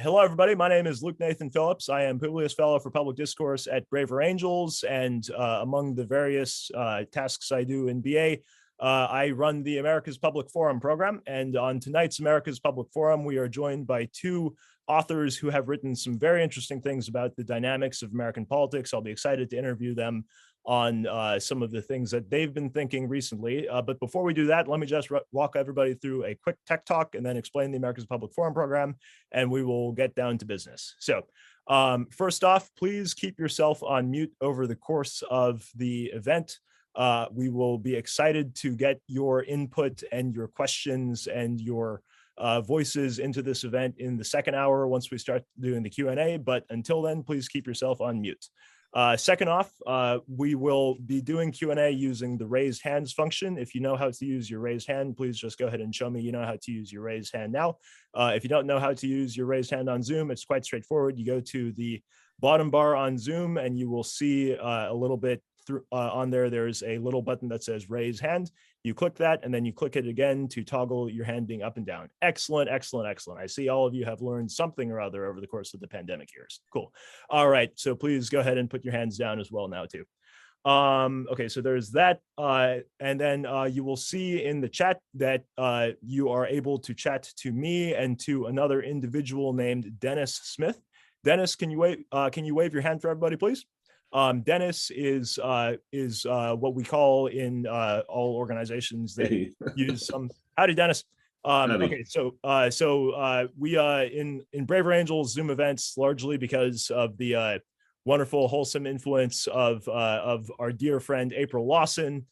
Hello, everybody. My name is Luke Nathan Phillips. I am Publius Fellow for Public Discourse at Braver Angels, and among the various tasks I do in BA, I run the America's Public Forum program. And on tonight's America's Public Forum, we are joined by two authors who have written some very interesting things about the dynamics of American politics. I'll be excited to interview them on some of the things that they've been thinking recently. But before we do that, let me just walk everybody through a quick tech talk and then explain the America's Public Forum program, and we will get down to business. So first off, please keep yourself on mute over the course of the event. We will be excited to get your input and your questions and your voices into this event in the second hour once we start doing the Q&A, but until then, please keep yourself on mute. Second off, we will be doing Q&A using the raised hands function. If you know how to use your raised hand, please just go ahead and show me you know how to use your raised hand now. If you don't know how to use your raised hand on Zoom, it's quite straightforward. You go to the bottom bar on Zoom and you will see a little bit on there, there's a little button that says raise hand. You click that and then you click it again to toggle your hand being up and down. Excellent, excellent, excellent. I see all of you have learned something or other over the course of the pandemic years. Cool. All right, so please go ahead and put your hands down as well now too. Okay, so there's that. And then you will see in the chat that you are able to chat to me and to another individual named Dennis Smith. Dennis, can you wave your hand for everybody, please? Dennis is what we call in all organizations that use some. Howdy, Dennis. Okay, so we in Braver Angels Zoom events, largely because of the wonderful, wholesome influence of our dear friend April Lawson.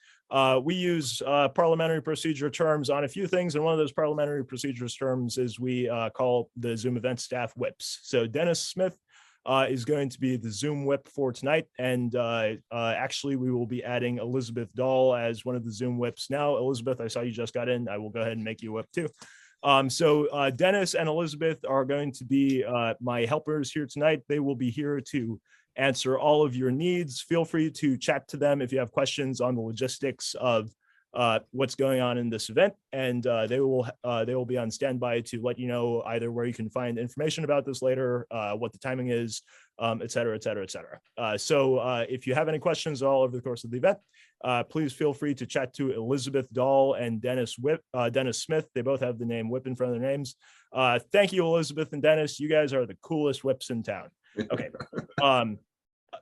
We use parliamentary procedure terms on a few things, and one of those parliamentary procedure terms is we call the Zoom event staff whips. So Dennis Smith is going to be the Zoom whip for tonight. And actually, we will be adding Elizabeth Dahl as one of the Zoom whips. Now, Elizabeth, I saw you just got in. I will go ahead and make you a whip too. So Dennis and Elizabeth are going to be my helpers here tonight. They will be here to answer all of your needs. Feel free to chat to them if you have questions on the logistics of what's going on in this event, and they will be on standby to let you know either where you can find information about this later, what the timing is, et cetera, et cetera, et cetera. So if you have any questions all over the course of the event, please feel free to chat to Elizabeth Dahl and Dennis Smith. They both have the name Whip in front of their names. Thank you, Elizabeth and Dennis. You guys are the coolest whips in town. Okay.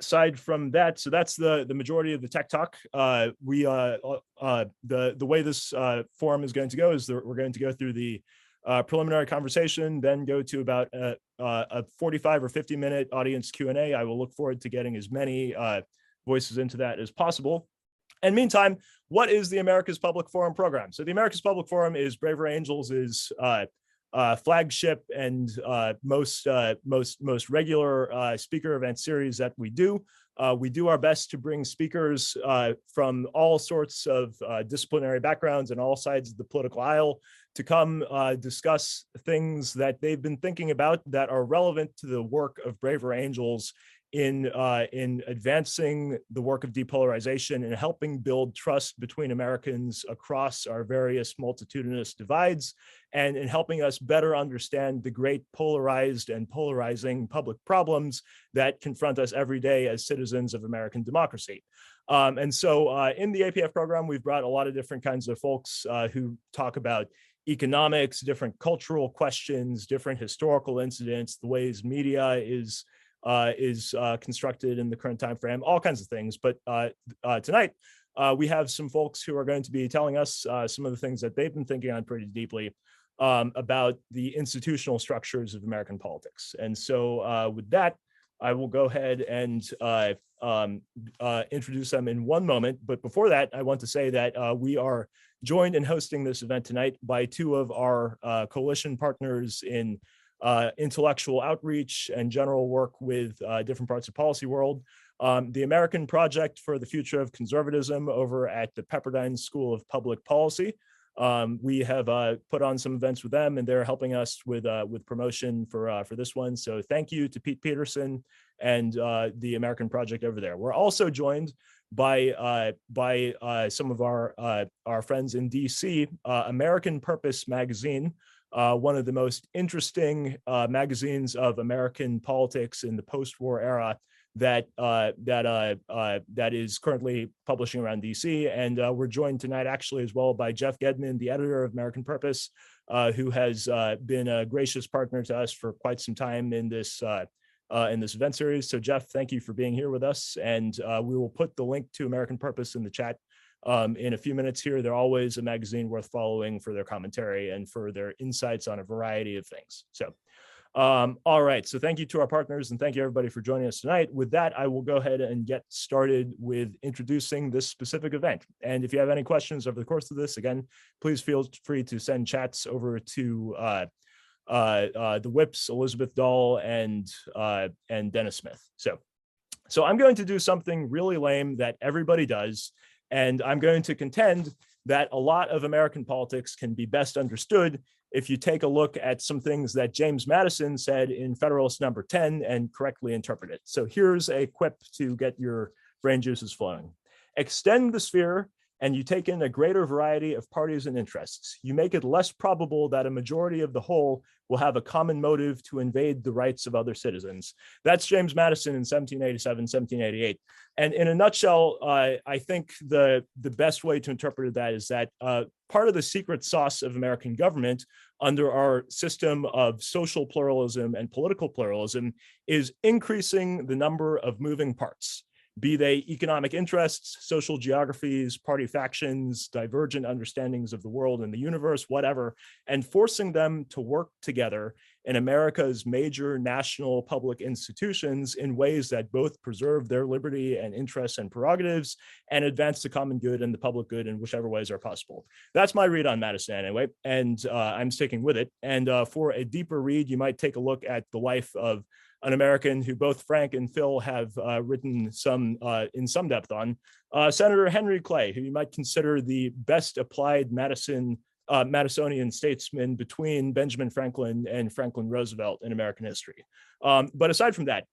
Aside from that, so that's the majority of the tech talk. The way this forum is going to go is that we're going to go through the preliminary conversation, then go to about a 45 or 50-minute audience Q&A. I will look forward to getting as many voices into that as possible. And meantime, what is the America's Public Forum program? So the America's Public Forum is Braver Angels' flagship and most regular speaker event series that we do. We do our best to bring speakers from all sorts of disciplinary backgrounds and all sides of the political aisle to come discuss things that they've been thinking about that are relevant to the work of Braver Angels in advancing the work of depolarization and helping build trust between Americans across our various multitudinous divides, and in helping us better understand the great polarized and polarizing public problems that confront us every day as citizens of American democracy. And so in the APF program, we've brought a lot of different kinds of folks who talk about economics, different cultural questions, different historical incidents, the ways media is constructed in the current time frame, all kinds of things. But tonight, we have some folks who are going to be telling us some of the things that they've been thinking on pretty deeply about the institutional structures of American politics. And so with that, I will go ahead and introduce them in one moment. But before that, I want to say that we are joined in hosting this event tonight by two of our coalition partners in intellectual outreach and general work with different parts of policy world. The American Project for the Future of Conservatism over at the Pepperdine School of Public Policy. We have put on some events with them, and they're helping us with promotion for this one. So thank you to Pete Peterson and the American Project over there. We're also joined by some of our friends in DC. American Purpose magazine one of the most interesting magazines of American politics in the post-war era that is currently publishing around DC. And we're joined tonight actually as well by Jeff Gedman, the editor of American Purpose, who has been a gracious partner to us for quite some time in this event series. So Jeff, thank you for being here with us. And we will put the link to American Purpose in the chat in a few minutes here. They're always a magazine worth following for their commentary and for their insights on a variety of things. So, all right. So thank you to our partners and thank you everybody for joining us tonight. With that, I will go ahead and get started with introducing this specific event. And if you have any questions over the course of this, again, please feel free to send chats over to the Whips, Elizabeth Dahl, and Dennis Smith. So I'm going to do something really lame that everybody does. And I'm going to contend that a lot of American politics can be best understood if you take a look at some things that James Madison said in Federalist Number 10 and correctly interpret it. So here's a quip to get your brain juices flowing. Extend the sphere and you take in a greater variety of parties and interests. You make it less probable that a majority of the whole will have a common motive to invade the rights of other citizens. That's James Madison in 1787, 1788. And in a nutshell, I think the best way to interpret that is that part of the secret sauce of American government under our system of social pluralism and political pluralism is increasing the number of moving parts, be they economic interests, social geographies, party factions, divergent understandings of the world and the universe, whatever, and forcing them to work together in America's major national public institutions in ways that both preserve their liberty and interests and prerogatives and advance the common good and the public good in whichever ways are possible. That's my read on Madison anyway, and I'm sticking with it. And for a deeper read, you might take a look at the life of an American who both Frank and Phil have written in some depth on, Senator Henry Clay, who you might consider the best applied Madisonian statesman between Benjamin Franklin and Franklin Roosevelt in American history. But aside from that,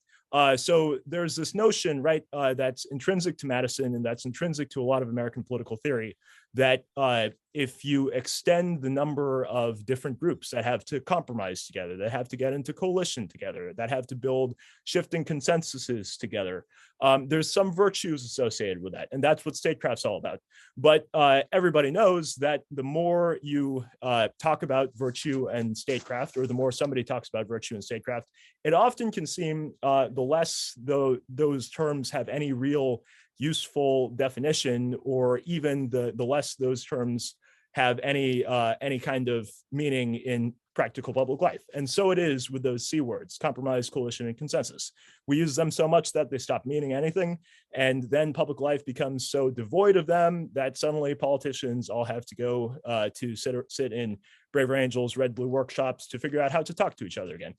so there's this notion, right, that's intrinsic to Madison and that's intrinsic to a lot of American political theory that if you extend the number of different groups that have to compromise together, that have to get into coalition together, that have to build shifting consensuses together, there's some virtues associated with that. And that's what statecraft's all about. But everybody knows that the more you talk about virtue and statecraft, or the more somebody talks about virtue and statecraft, it often can seem the less those terms have any real useful definition, or even the less those terms have any kind of meaning in practical public life. And so it is with those C words, compromise, coalition, and consensus. We use them so much that they stop meaning anything. And then public life becomes so devoid of them that suddenly politicians all have to go to sit in Braver Angels, Red Blue workshops to figure out how to talk to each other again.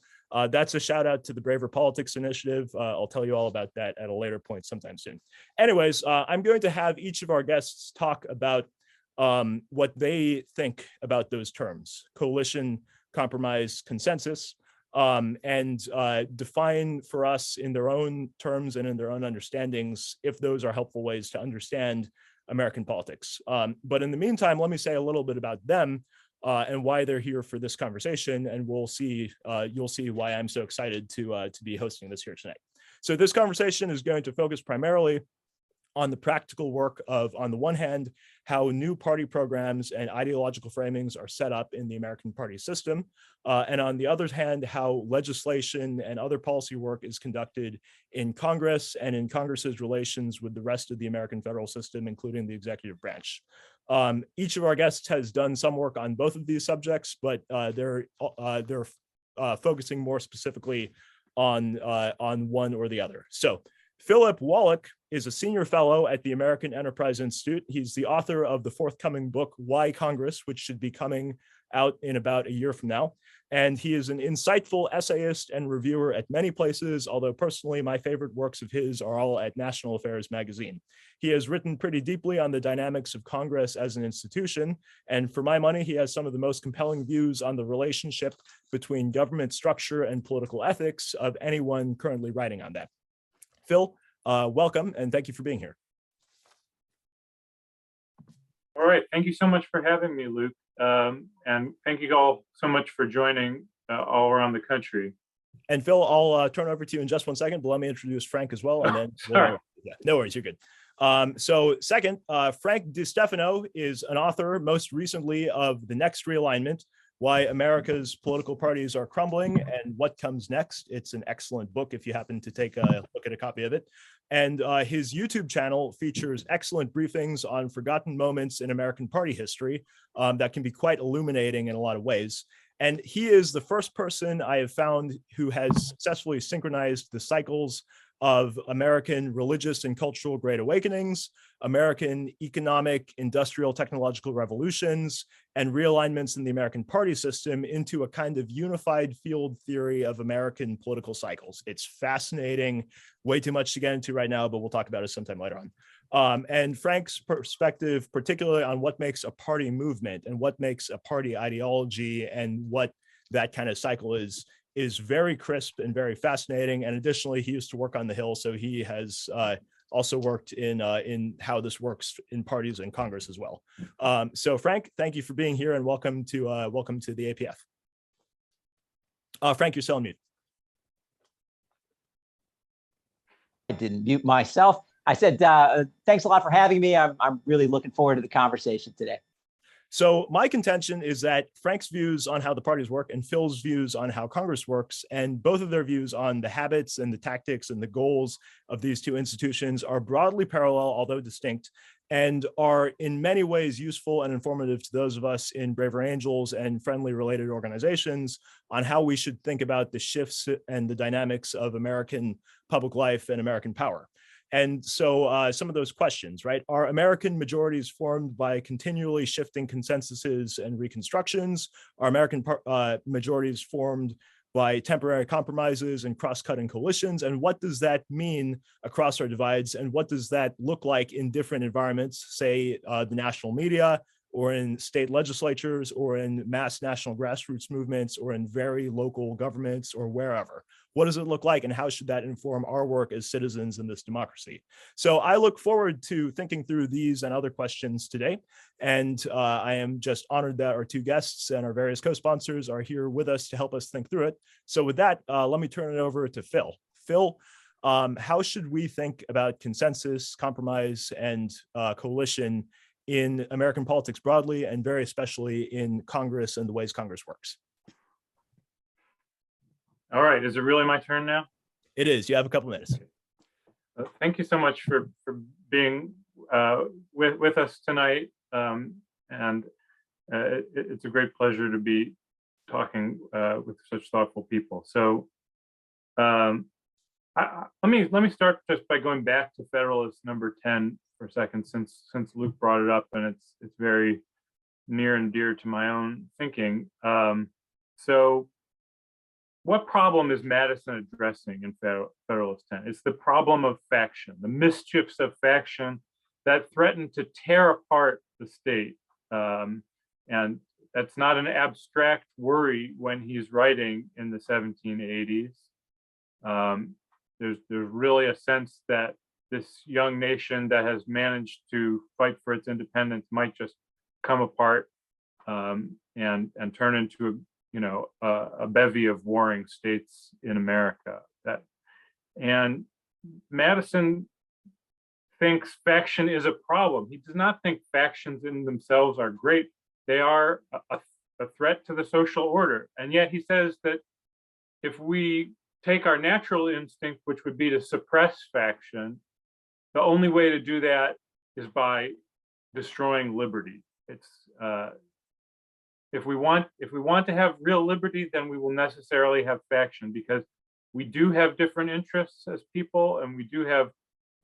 That's a shout out to the Braver Politics Initiative. I'll tell you all about that at a later point sometime soon. Anyways, I'm going to have each of our guests talk about what they think about those terms: coalition, compromise, consensus, and define for us in their own terms and in their own understandings if those are helpful ways to understand American politics. But in the meantime, let me say a little bit about them and why they're here for this conversation, and we'll see. You'll see why I'm so excited to be hosting this here tonight. So this conversation is going to focus primarily on the practical work of, on the one hand, how new party programs and ideological framings are set up in the American party system, and on the other hand, how legislation and other policy work is conducted in Congress and in Congress's relations with the rest of the American federal system, including the executive branch. Each of our guests has done some work on both of these subjects, but they're focusing more specifically on one or the other. So Philip Wallach is a senior fellow at the American Enterprise Institute. He's the author of the forthcoming book, Why Congress, which should be coming out in about a year from now. And he is an insightful essayist and reviewer at many places, although personally, my favorite works of his are all at National Affairs magazine. He has written pretty deeply on the dynamics of Congress as an institution. And for my money, he has some of the most compelling views on the relationship between government structure and political ethics of anyone currently writing on that. Phil, welcome, and thank you for being here. All right. Thank you so much for having me, Luke. And thank you all so much for joining all around the country. And Phil, I'll turn over to you in just one second, but let me introduce Frank as well, and then yeah, no worries, you're good. So second, Frank DiStefano is an author, most recently of The Next Realignment, Why America's Political Parties Are Crumbling and What Comes Next. It's an excellent book if you happen to take a look at a copy of it. And his YouTube channel features excellent briefings on forgotten moments in American party history that can be quite illuminating in a lot of ways. And he is the first person I have found who has successfully synchronized the cycles of American religious and cultural great awakenings, American economic, industrial, technological revolutions, and realignments in the American party system into a kind of unified field theory of American political cycles. It's fascinating, way too much to get into right now, but we'll talk about it sometime later on. And Frank's perspective, particularly on what makes a party movement and what makes a party ideology and what that kind of cycle is very crisp and very fascinating. And additionally, he used to work on the Hill, so he has also worked in how this works in parties and Congress as well. So Frank, thank you for being here and welcome to the APF. Frank, you're still on mute. I didn't mute myself. I said, thanks a lot for having me. I'm really looking forward to the conversation today. So my contention is that Frank's views on how the parties work and Phil's views on how Congress works, and both of their views on the habits and the tactics and the goals of these two institutions are broadly parallel, although distinct, and are in many ways useful and informative to those of us in Braver Angels and friendly related organizations on how we should think about the shifts and the dynamics of American public life and American power. And so some of those questions, right? Are American majorities formed by continually shifting consensuses and reconstructions? Are American majorities formed by temporary compromises and cross-cutting coalitions? And what does that mean across our divides? And what does that look like in different environments, say the national media, or in state legislatures, or in mass national grassroots movements, or in very local governments, or wherever? What does it look like, and how should that inform our work as citizens in this democracy? So I look forward to thinking through these and other questions today. And I am just honored that our two guests and our various co-sponsors are here with us to help us think through it. So with that, let me turn it over to Phil. Phil, how should we think about consensus, compromise, and coalition in American politics broadly, and very especially in Congress and the ways Congress works? All right. Is it really my turn now? It is. You have a couple minutes. Thank you so much for being with us tonight. It's a great pleasure to be talking with such thoughtful people. So let me start just by going back to Federalist number 10 for a second, since Luke brought it up, and it's very near and dear to my own thinking. So what problem is Madison addressing in Federalist 10? It's the problem of faction, the mischiefs of faction that threaten to tear apart the state. And that's not an abstract worry when he's writing in the 1780s. There's really a sense that this young nation that has managed to fight for its independence might just come apart and turn into a bevy of warring states in America. And Madison thinks faction is a problem. He does not think factions in themselves are great. They are a threat to the social order. And yet he says that if we take our natural instinct, which would be to suppress faction, the only way to do that is by destroying liberty. It's if we want to have real liberty, then we will necessarily have faction, because we do have different interests as people, and we do have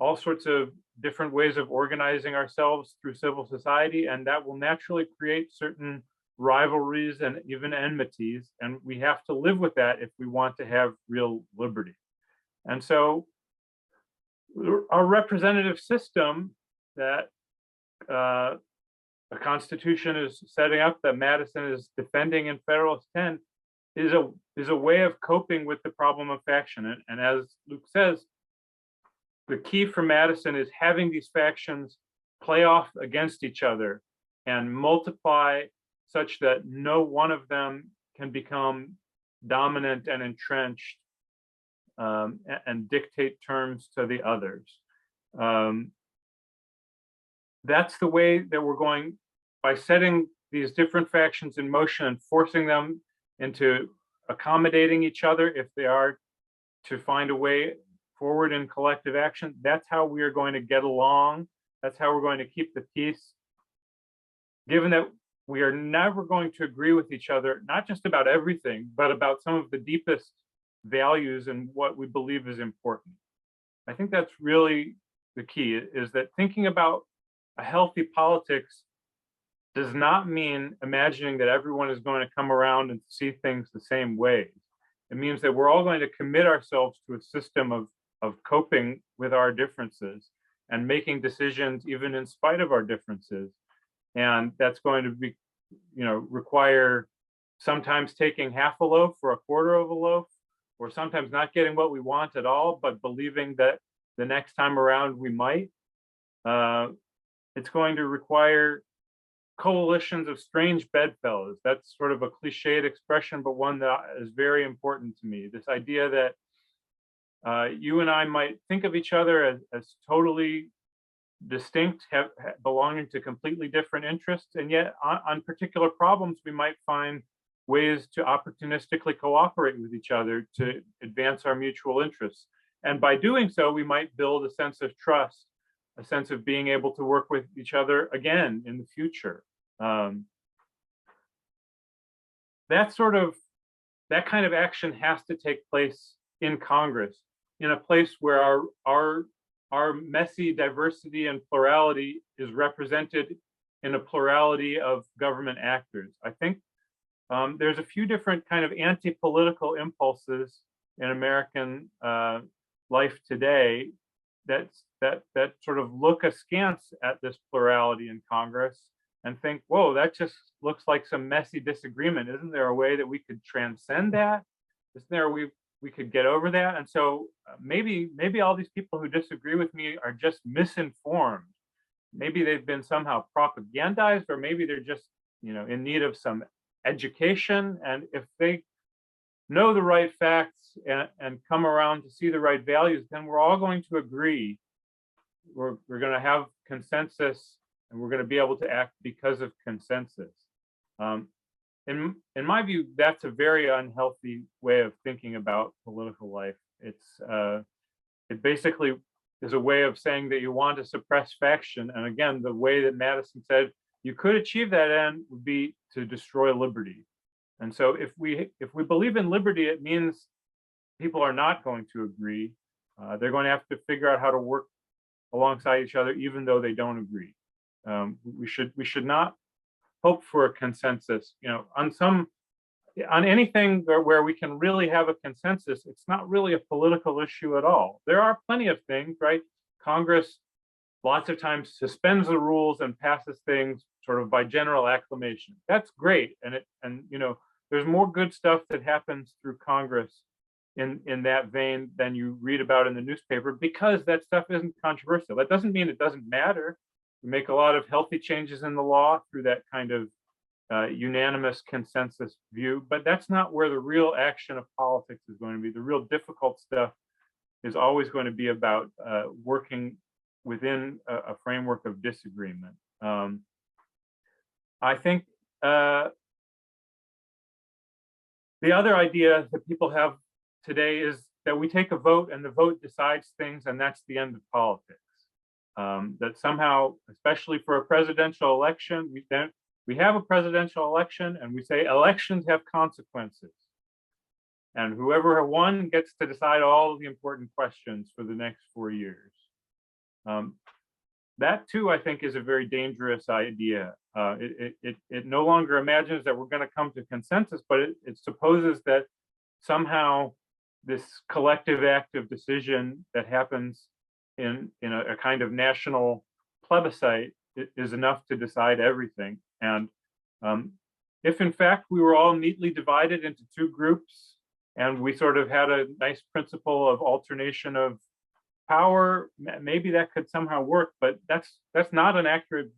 all sorts of different ways of organizing ourselves through civil society, and that will naturally create certain rivalries and even enmities, and we have to live with that if we want to have real liberty. And so our representative system that a constitution is setting up, that Madison is defending in Federalist 10, is a way of coping with the problem of faction. And as Luke says, the key for Madison is having these factions play off against each other and multiply such that no one of them can become dominant and entrenched and dictate terms to the others. That's the way that we're going, by setting these different factions in motion and forcing them into accommodating each other if they are to find a way forward in collective action. That's how we are going to get along. That's how we're going to keep the peace. Given that we are never going to agree with each other, not just about everything, but about some of the deepest values and what we believe is important. I think that's really the key, is that thinking about a healthy politics does not mean imagining that everyone is going to come around and see things the same way. It means that we're all going to commit ourselves to a system of coping with our differences and making decisions even in spite of our differences. And that's going to be, require sometimes taking half a loaf for a quarter of a loaf, or sometimes not getting what we want at all, but believing that the next time around we might. It's going to require coalitions of strange bedfellows. That's sort of a cliched expression, but one that is very important to me. This idea that you and I might think of each other as totally distinct, belonging to completely different interests, and yet on particular problems, we might find ways to opportunistically cooperate with each other to advance our mutual interests. And by doing so, we might build a sense of trust, a sense of being able to work with each other again in the future. That kind of action has to take place in Congress, in a place where our messy diversity and plurality is represented in a plurality of government actors. I think there's a few different kind of anti-political impulses in American life today that sort of look askance at this plurality in Congress and think, whoa, that just looks like some messy disagreement. Isn't there a way that we could transcend that? Isn't there a way we could get over that? And so maybe all these people who disagree with me are just misinformed. Maybe they've been somehow propagandized, or maybe they're just, in need of some education. And if they know the right facts and come around to see the right values, then we're all going to agree. We're going to have consensus, and we're going to be able to act because of consensus. In my view, that's a very unhealthy way of thinking about political life. It basically is a way of saying that you want to suppress faction. And again, the way that Madison said you could achieve that end would be to destroy liberty. And so if we believe in liberty, it means people are not going to agree. They're going to have to figure out how to work alongside each other, even though they don't agree. We should not hope for a consensus. On anything where we can really have a consensus, it's not really a political issue at all. There are plenty of things, right? Congress lots of times suspends the rules and passes things sort of by general acclamation. That's great, and there's more good stuff that happens through Congress in that vein than you read about in the newspaper, because that stuff isn't controversial. That doesn't mean it doesn't matter. We make a lot of healthy changes in the law through that kind of unanimous consensus view, but that's not where the real action of politics is going to be. The real difficult stuff is always going to be about working within a framework of disagreement. I think the other idea that people have today is that we take a vote and the vote decides things, and that's the end of politics. That somehow, especially for a presidential election, we have a presidential election and we say elections have consequences. And whoever won gets to decide all of the important questions for the next 4 years. That too, I think, is a very dangerous idea. It no longer imagines that we're going to come to consensus, but it supposes that somehow this collective act of decision that happens in a kind of national plebiscite is enough to decide everything. And if in fact we were all neatly divided into two groups and we sort of had a nice principle of alternation of power, maybe that could somehow work, but that's not an accurate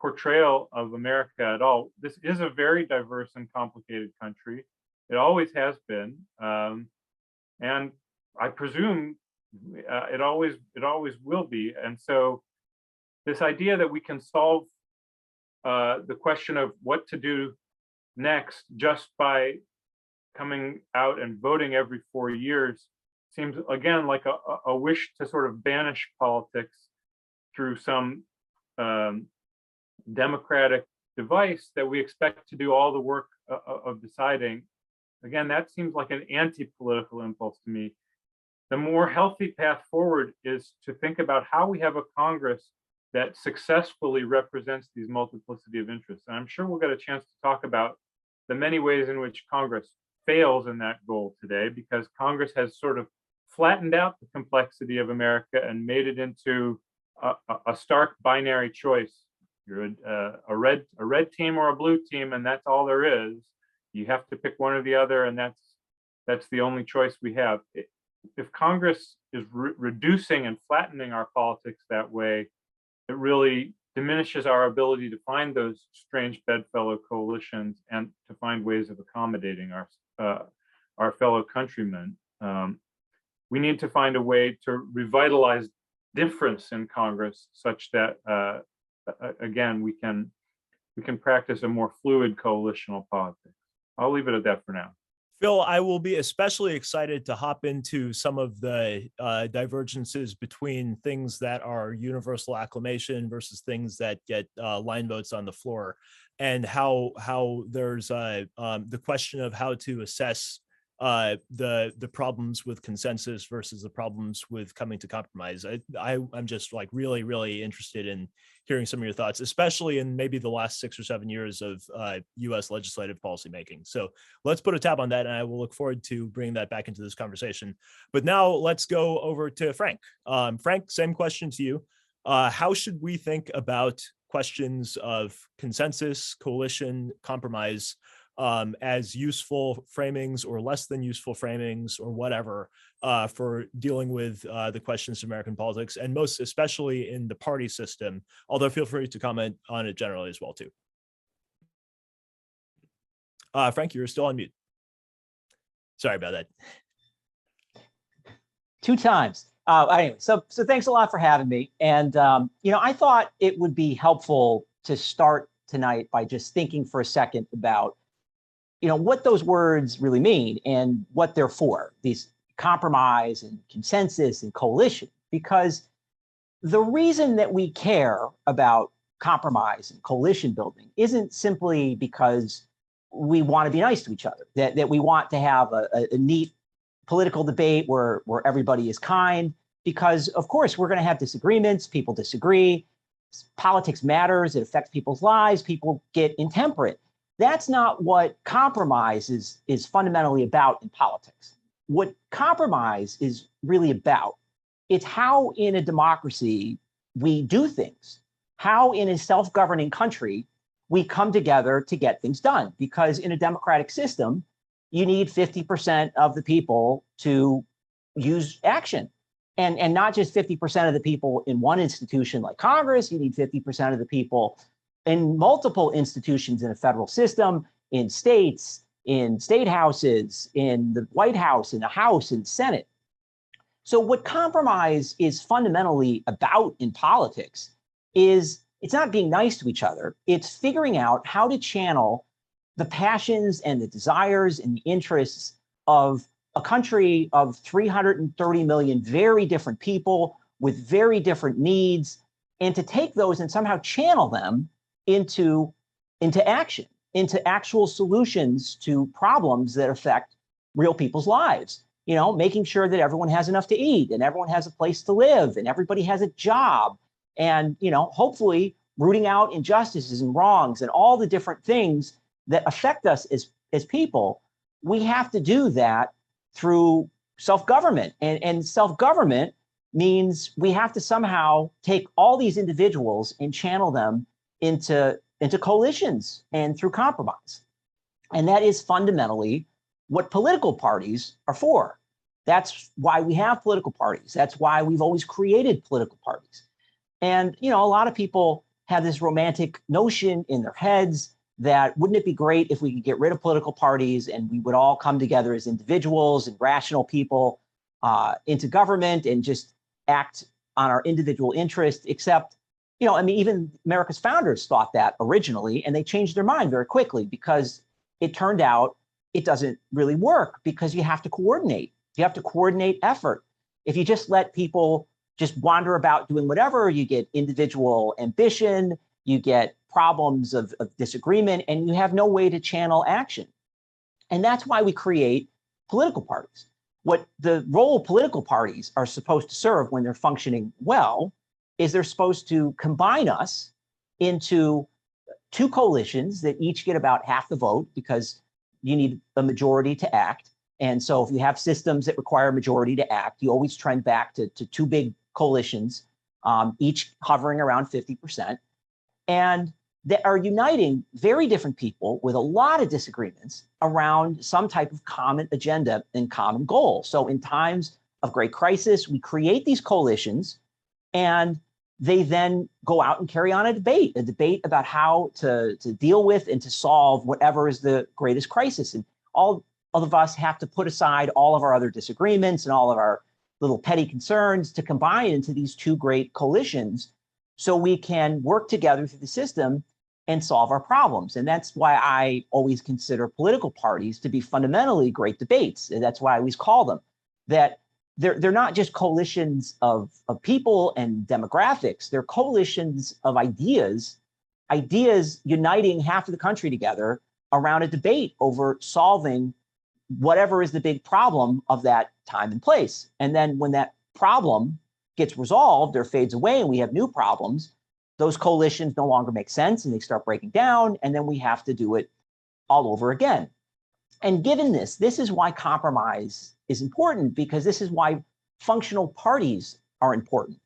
portrayal of America at all. This is a very diverse and complicated country. It always has been, and I presume it always will be. And so, this idea that we can solve the question of what to do next just by coming out and voting every 4 years seems, again, like a wish to sort of banish politics through some democratic device that we expect to do all the work of deciding. Again, that seems like an anti-political impulse to me. The more healthy path forward is to think about how we have a Congress that successfully represents these multiplicity of interests. And I'm sure we'll get a chance to talk about the many ways in which Congress fails in that goal today, because Congress has sort of flattened out the complexity of America and made it into a stark binary choice. You're a red team or a blue team, and that's all there is. You have to pick one or the other, and that's the only choice we have. If Congress is reducing and flattening our politics that way, it really diminishes our ability to find those strange bedfellow coalitions and to find ways of accommodating our fellow countrymen. We need to find a way to revitalize difference in Congress, such that again we can practice a more fluid coalitional politics. I'll leave it at that for now. Phil, I will be especially excited to hop into some of the divergences between things that are universal acclamation versus things that get line votes on the floor, and how there's the question of how to assess the problems with consensus versus the problems with coming to compromise. I'm just like really interested in hearing some of your thoughts, especially in maybe the last 6 or 7 years of U.S. legislative policy making. So let's put a tab on that, and I will look forward to bringing that back into this conversation. But now let's go over to Frank. Frank, same question to you. How should we think about questions of consensus, coalition, compromise as useful framings or less than useful framings or whatever for dealing with the questions of American politics, and most especially in the party system, although feel free to comment on it generally as well too. Frank, you're still on mute. Sorry about that. 2 times. Anyway, so thanks a lot for having me. And, I thought it would be helpful to start tonight by just thinking for a second about what those words really mean and what they're for, these compromise and consensus and coalition, because the reason that we care about compromise and coalition building isn't simply because we want to be nice to each other, that we want to have a neat political debate where everybody is kind, because of course we're going to have disagreements, people disagree, politics matters, it affects people's lives, people get intemperate. That's not what compromise is fundamentally about in politics. What compromise is really about, it's how in a democracy we do things, how in a self-governing country we come together to get things done. Because in a democratic system, you need 50% of the people to use action. And not just 50% of the people in one institution like Congress, you need 50% of the people in multiple institutions in a federal system, in states, in state houses, in the White House, in the House, in the Senate. So what compromise is fundamentally about in politics is it's not being nice to each other. It's figuring out how to channel the passions and the desires and the interests of a country of 330 million very different people with very different needs, and to take those and somehow channel them into action, into actual solutions to problems that affect real people's lives. Making sure that everyone has enough to eat and everyone has a place to live and everybody has a job, and hopefully rooting out injustices and wrongs and all the different things that affect us as people. We have to do that through self-government, and self-government means we have to somehow take all these individuals and channel them into coalitions and through compromise. And that is fundamentally what political parties are for. That's why we have political parties. That's why we've always created political parties. And, a lot of people have this romantic notion in their heads that wouldn't it be great if we could get rid of political parties and we would all come together as individuals and rational people into government and just act on our individual interests, except, I mean, even America's founders thought that originally, and they changed their mind very quickly because it turned out it doesn't really work because you have to coordinate. You have to coordinate effort. If you just let people just wander about doing whatever, you get individual ambition, you get problems of disagreement, and you have no way to channel action. And that's why we create political parties. What the role of political parties are supposed to serve when they're functioning well is they're supposed to combine us into two coalitions that each get about half the vote because you need a majority to act. And so if you have systems that require a majority to act, you always trend back to two big coalitions, each hovering around 50%. And that are uniting very different people with a lot of disagreements around some type of common agenda and common goal. So in times of great crisis, we create these coalitions and they then go out and carry on a debate about how to deal with and to solve whatever is the greatest crisis. And all of us have to put aside all of our other disagreements and all of our little petty concerns to combine into these two great coalitions so we can work together through the system and solve our problems. And that's why I always consider political parties to be fundamentally great debates. And that's why I always call them that. They're not just coalitions of people and demographics. They're coalitions of ideas uniting half of the country together around a debate over solving whatever is the big problem of that time and place. And then when that problem gets resolved or fades away and we have new problems, those coalitions no longer make sense and they start breaking down. And then we have to do it all over again. And given this is why compromise is important, because this is why functional parties are important.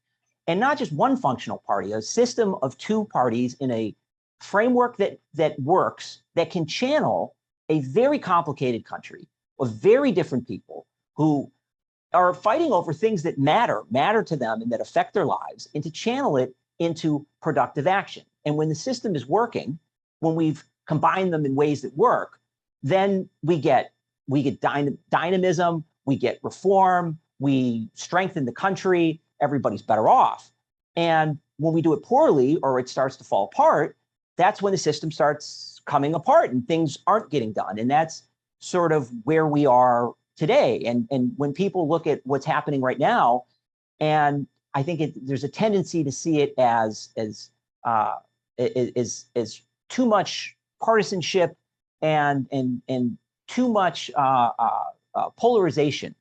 And not just one functional party, a system of two parties in a framework that works, that can channel a very complicated country of very different people who are fighting over things that matter to them and that affect their lives, and to channel it into productive action. And when the system is working, when we've combined them in ways that work, then we get dynamism, we get reform, we strengthen the country, everybody's better off. And when we do it poorly or it starts to fall apart, that's when the system starts coming apart and things aren't getting done. And that's sort of where we are today. And when people look at what's happening right now, and I think there's a tendency to see it as too much partisanship and too much polarization.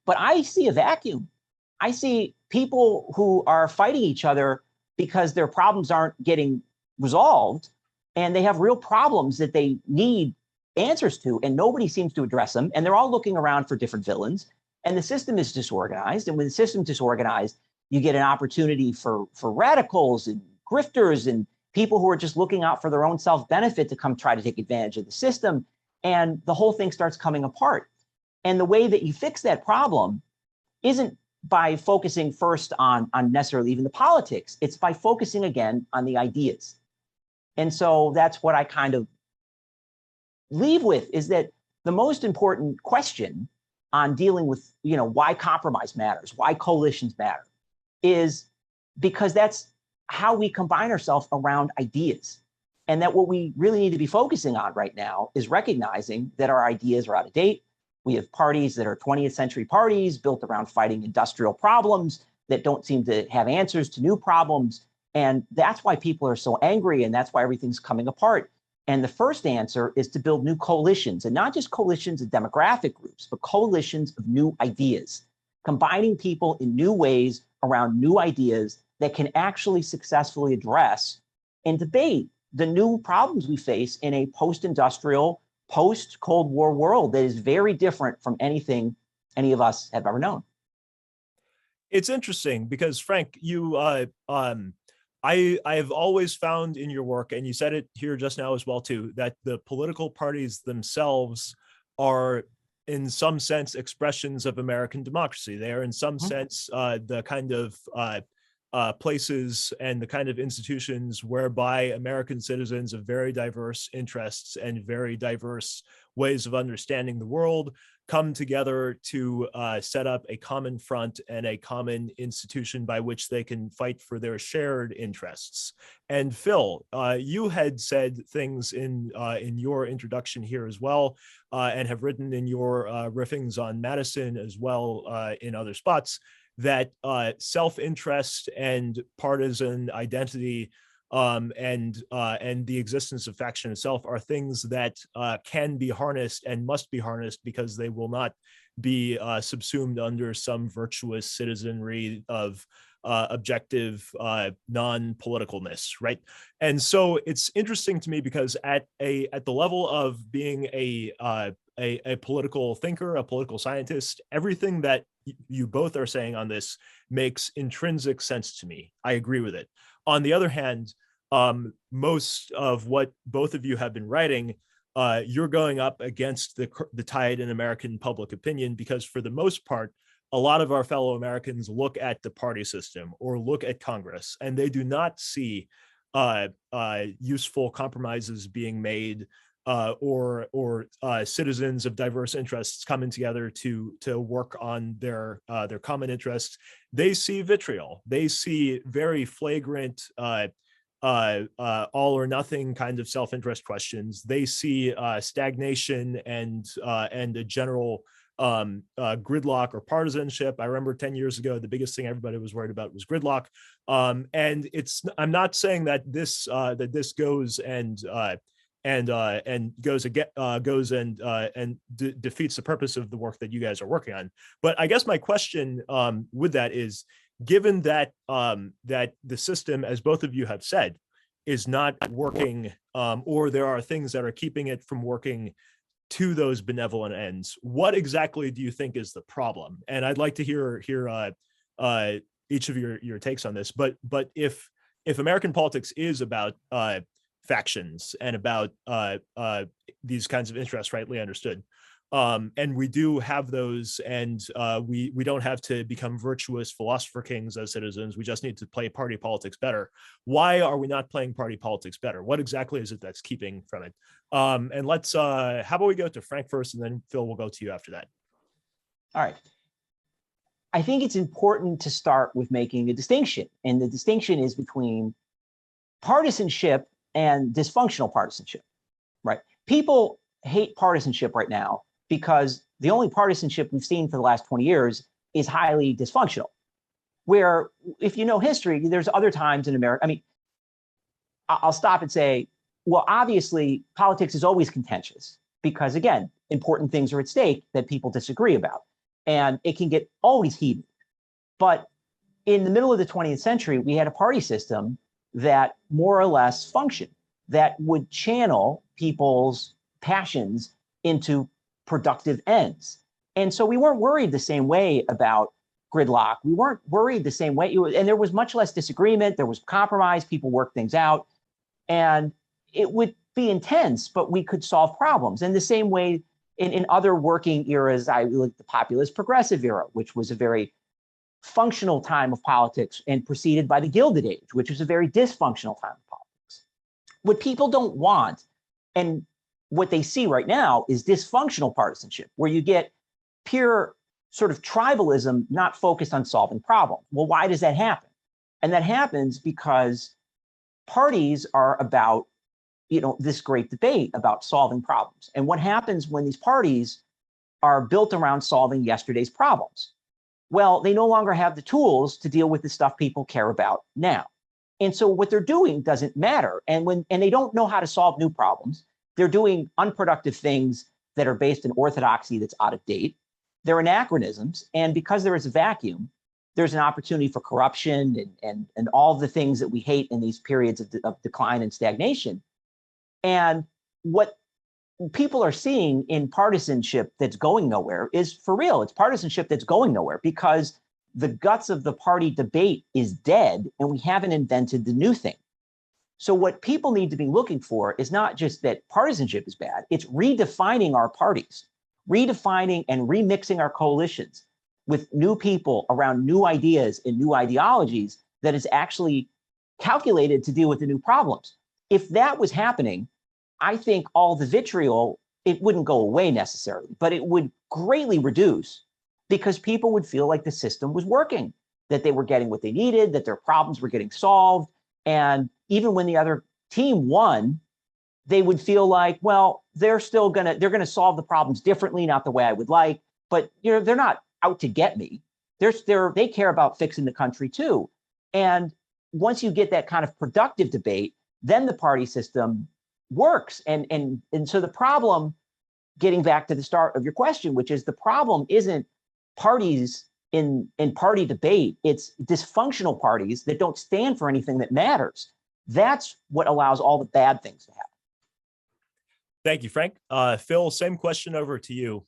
But I see a vacuum. I see people who are fighting each other because their problems aren't getting resolved, and they have real problems that they need answers to, and nobody seems to address them. And they're all looking around for different villains, and the system is disorganized. And when the system's disorganized, you get an opportunity for radicals and grifters and people who are just looking out for their own self-benefit to come try to take advantage of the system. And the whole thing starts coming apart. And the way that you fix that problem isn't by focusing first on necessarily even the politics. It's by focusing again on the ideas. And so that's what I kind of leave with, is that the most important question on dealing with, why compromise matters, why coalitions matter, is because that's how we combine ourselves around ideas. And that what we really need to be focusing on right now is recognizing that our ideas are out of date. We have parties that are 20th century parties built around fighting industrial problems that don't seem to have answers to new problems. And that's why people are so angry, and that's why everything's coming apart. And the first answer is to build new coalitions, and not just coalitions of demographic groups, but coalitions of new ideas, combining people in new ways around new ideas that can actually successfully address and debate the new problems we face in a post-industrial, post-Cold War world that is very different from anything any of us have ever known. It's interesting because, Frank, I've always found in your work, and you said it here just now as well too, that the political parties themselves are in some sense expressions of American democracy. They are in some sense the kind of places and the kind of institutions whereby American citizens of very diverse interests and very diverse ways of understanding the world come together to set up a common front and a common institution by which they can fight for their shared interests. And Phil, you had said things in your introduction here as well, and have written in your riffings on Madison as well in other spots, that self-interest and partisan identity and the existence of faction itself are things that can be harnessed and must be harnessed, because they will not be subsumed under some virtuous citizenry of objective non-politicalness, right? And so it's interesting to me because at the level of being a political thinker, a political scientist, everything that you both are saying on this makes intrinsic sense to me. I agree with it. On the other hand, most of what both of you have been writing, you're going up against the tide in American public opinion, because for the most part, a lot of our fellow Americans look at the party system or look at Congress, and they do not see useful compromises being made or citizens of diverse interests coming together to work on their common interests. They see vitriol. They see very flagrant all or nothing kind of self-interest questions. They see stagnation and a general gridlock or partisanship. I remember 10 years ago, the biggest thing everybody was worried about was gridlock. And I'm not saying that this goes and defeats the purpose of the work that you guys are working on. But I guess my question with that is, given that that the system, as both of you have said, is not working, or there are things that are keeping it from working to those benevolent ends, what exactly do you think is the problem? And I'd like to hear each of your takes on this. But if American politics is about factions and about these kinds of interests, rightly understood, and we do have those, and we don't have to become virtuous philosopher kings as citizens. We just need to play party politics better. Why are we not playing party politics better? What exactly is it that's keeping from it? And let's, how about we go to Frank first, and then Phil, will go to you after that. All right. I think it's important to start with making a distinction, and the distinction is between partisanship and dysfunctional partisanship, right? People hate partisanship right now because the only partisanship we've seen for the last 20 years is highly dysfunctional. Where, if you know history, there's other times in America. I mean, I'll stop and say, well, obviously, politics is always contentious because, again, important things are at stake that people disagree about, and it can get always heated. But in the middle of the 20th century, we had a party system that more or less functioned, that would channel people's passions into productive ends. And so we weren't worried the same way about gridlock. We weren't worried the same way. And there was much less disagreement. There was compromise. People worked things out. And it would be intense, but we could solve problems. And the same way in other working eras, I like the populist progressive era, which was a very functional time of politics and preceded by the Gilded Age, which was a very dysfunctional time of politics. What people don't want, and what they see right now, is dysfunctional partisanship, where you get pure sort of tribalism, not focused on solving problems. Well, why does that happen? And that happens because parties are about, this great debate about solving problems. And what happens when these parties are built around solving yesterday's problems? Well, they no longer have the tools to deal with the stuff people care about now. And so what they're doing doesn't matter. And they don't know how to solve new problems. They're doing unproductive things that are based in orthodoxy that's out of date. They're anachronisms. And because there is a vacuum, there's an opportunity for corruption and all the things that we hate in these periods of decline and stagnation. And what people are seeing in partisanship that's going nowhere is, for real, it's partisanship that's going nowhere because the guts of the party debate is dead and we haven't invented the new thing. So what people need to be looking for is not just that partisanship is bad, it's redefining our parties, redefining and remixing our coalitions with new people around new ideas and new ideologies that is actually calculated to deal with the new problems. If that was happening, I think all the vitriol, it wouldn't go away necessarily, but it would greatly reduce because people would feel like the system was working, that they were getting what they needed, that their problems were getting solved. And even when the other team won, they would feel like, well, they're gonna solve the problems differently, not the way I would like, but they're not out to get me. They care about fixing the country too. And once you get that kind of productive debate, then the party system works. And so the problem, getting back to the start of your question, which is the problem isn't parties in party debate, it's dysfunctional parties that don't stand for anything that matters. That's what allows all the bad things to happen. Thank you, Frank. Phil, same question over to you.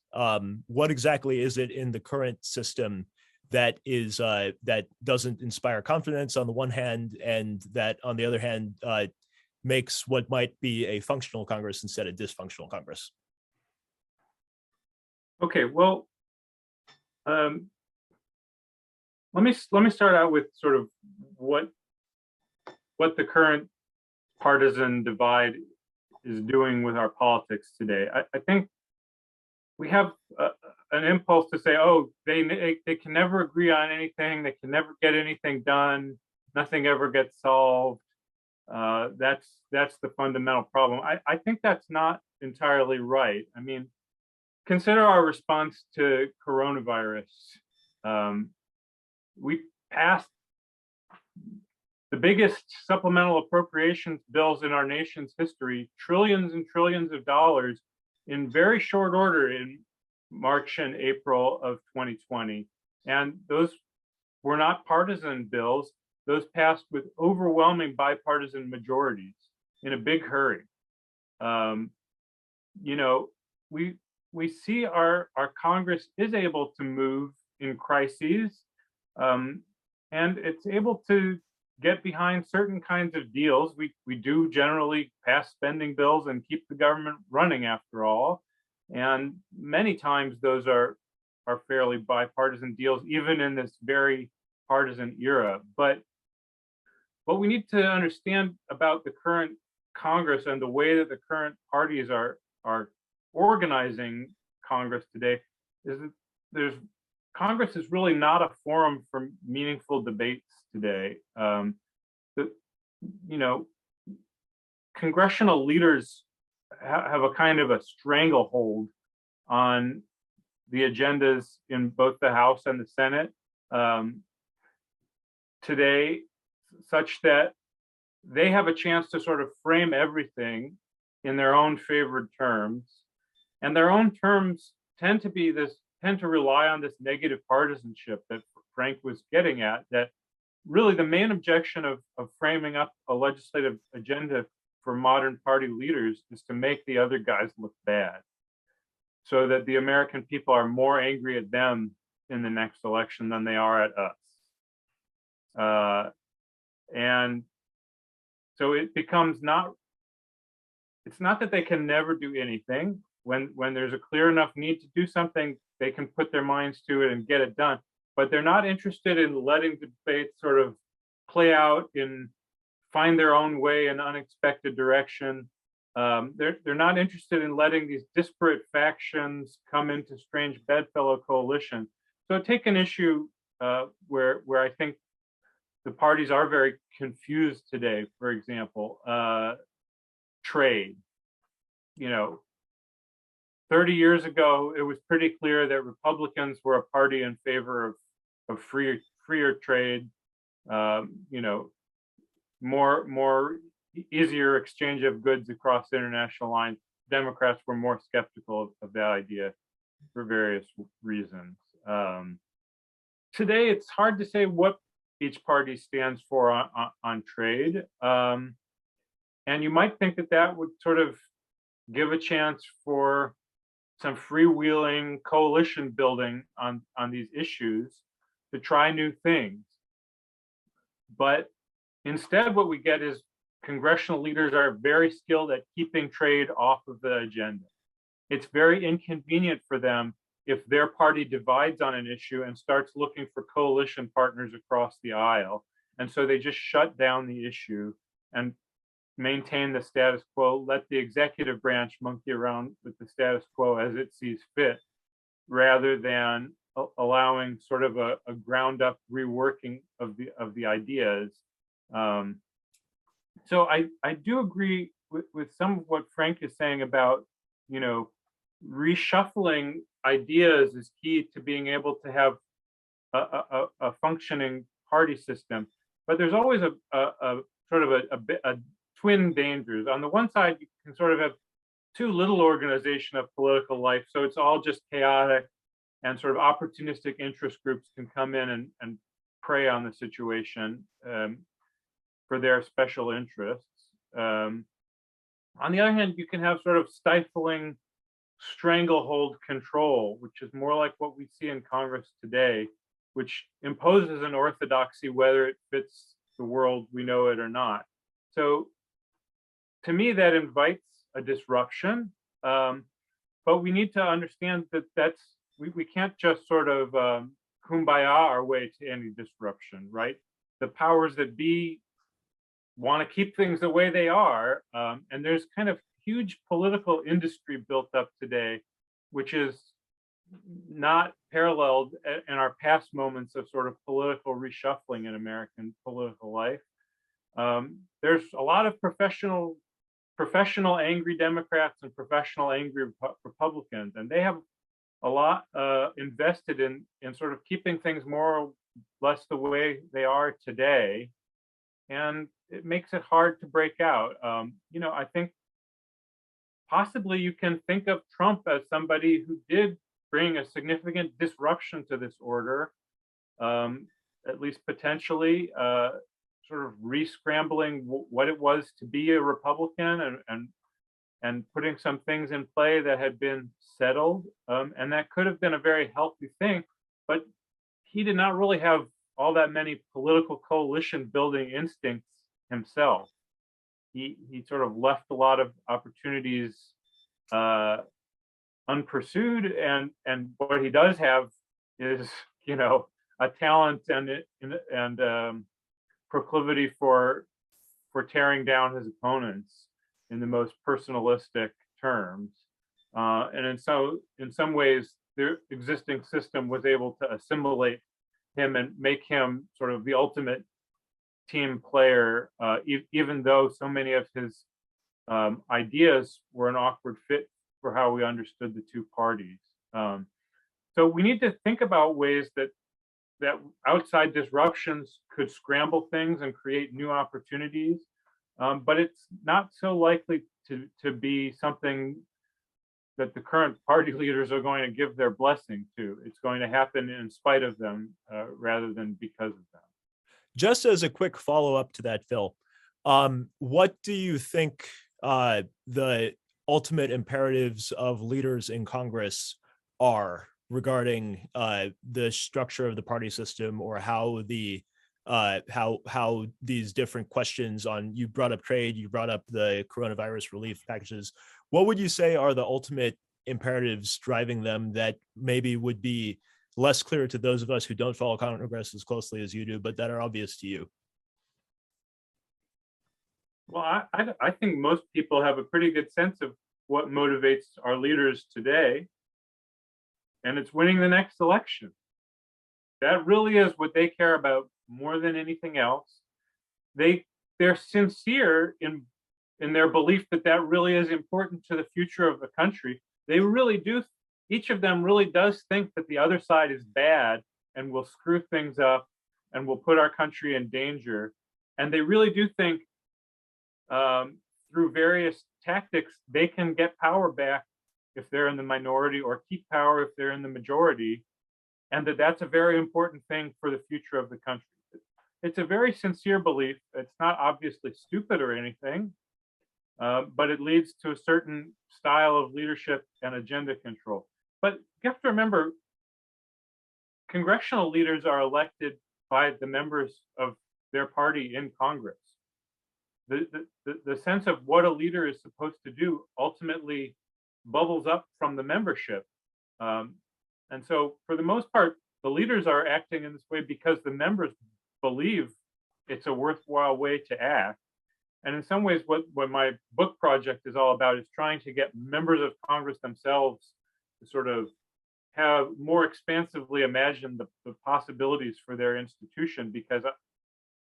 What exactly is it in the current system that is that doesn't inspire confidence on the one hand, and that on the other hand makes what might be a functional Congress instead of dysfunctional Congress? Okay, well, let me start out with sort of what the current partisan divide is doing with our politics today. I think we have an impulse to say, oh, they can never agree on anything, they can never get anything done, nothing ever gets solved. That's the fundamental problem. I think that's not entirely right. I mean, consider our response to coronavirus. We passed the biggest supplemental appropriations bills in our nation's history, trillions and trillions of dollars in very short order in March and April of 2020. And those were not partisan bills. Those passed with overwhelming bipartisan majorities in a big hurry. We see our Congress is able to move in crises, and it's able to get behind certain kinds of deals. We do generally pass spending bills and keep the government running, after all. And many times those are fairly bipartisan deals, even in this very partisan era. But what we need to understand about the current Congress and the way that the current parties are organizing Congress today is that Congress is really not a forum for meaningful debates today. Congressional leaders have a kind of a stranglehold on the agendas in both the House and the Senate today, such that they have a chance to sort of frame everything in their own favored terms. And their own terms tend to rely on this negative partisanship that Frank was getting at, that really the main objection of framing up a legislative agenda for modern party leaders is to make the other guys look bad, so that the American people are more angry at them in the next election than they are at us. And so it becomes it's not that they can never do anything. When there's a clear enough need to do something, they can put their minds to it and get it done. But they're not interested in letting the debate sort of play out and find their own way in unexpected direction. They're not interested in letting these disparate factions come into strange bedfellow coalition. So take an issue where I think the parties are very confused today. For example, trade. 30 years ago, it was pretty clear that Republicans were a party in favor of freer trade, more easier exchange of goods across international lines. Democrats were more skeptical of that idea for various reasons. Today, it's hard to say what each party stands for on trade. And you might think that would sort of give a chance for some freewheeling coalition building on these issues to try new things. But instead, what we get is congressional leaders are very skilled at keeping trade off of the agenda. It's very inconvenient for them if their party divides on an issue and starts looking for coalition partners across the aisle. And so they just shut down the issue and maintain the status quo, let the executive branch monkey around with the status quo as it sees fit, rather than allowing sort of a ground up reworking of the ideas. So I do agree with some of what Frank is saying about, you know, reshuffling ideas is key to being able to have a functioning party system. But there's always a sort of a twin dangers. On the one side, you can sort of have too little organization of political life, so it's all just chaotic, and sort of opportunistic interest groups can come in and prey on the situation for their special interests. On the other hand, you can have sort of stifling stranglehold control, which is more like what we see in Congress today, which imposes an orthodoxy whether it fits the world we know it or not. So to me, that invites a disruption, but we need to understand that we can't just sort of kumbaya our way to any disruption, right? The powers that be want to keep things the way they are, and there's kind of huge political industry built up today, which is not paralleled in our past moments of sort of political reshuffling in American political life. There's a lot of professional angry Democrats and professional angry Republicans, and they have a lot invested in sort of keeping things more or less the way they are today, and it makes it hard to break out. You know, I think possibly you can think of Trump as somebody who did bring a significant disruption to this order, at least potentially, sort of re-scrambling what it was to be a Republican and putting some things in play that had been settled. And that could have been a very healthy thing, but he did not really have all that many political coalition building instincts himself. He sort of left a lot of opportunities unpursued, and what he does have is, you know, a talent and proclivity for tearing down his opponents in the most personalistic terms. And in some ways, the existing system was able to assimilate him and make him sort of the ultimate team player, even though so many of his ideas were an awkward fit for how we understood the two parties. So we need to think about ways that outside disruptions could scramble things and create new opportunities, but it's not so likely to be something that the current party leaders are going to give their blessing to. It's going to happen in spite of them rather than because of them. Just as a quick follow-up to that, Phil, what do you think the ultimate imperatives of leaders in Congress are regarding the structure of the party system, or how these different questions on, you brought up trade, you brought up the coronavirus relief packages. What would you say are the ultimate imperatives driving them that maybe would be less clear to those of us who don't follow Congress as closely as you do, but that are obvious to you? Well, I think most people have a pretty good sense of what motivates our leaders today, and it's winning the next election. That really is what they care about more than anything else. They're sincere in their belief that that really is important to the future of the country. They really do. Each of them really does think that the other side is bad and will screw things up and will put our country in danger. And they really do think through various tactics, they can get power back if they're in the minority, or keep power if they're in the majority, and that's a very important thing for the future of the country. It's a very sincere belief. It's not obviously stupid or anything, but it leads to a certain style of leadership and agenda control. But you have to remember, congressional leaders are elected by the members of their party in Congress. The sense of what a leader is supposed to do ultimately bubbles up from the membership. And so for the most part, the leaders are acting in this way because the members believe it's a worthwhile way to act. And in some ways, what my book project is all about is trying to get members of Congress themselves to sort of have more expansively imagine the possibilities for their institution, because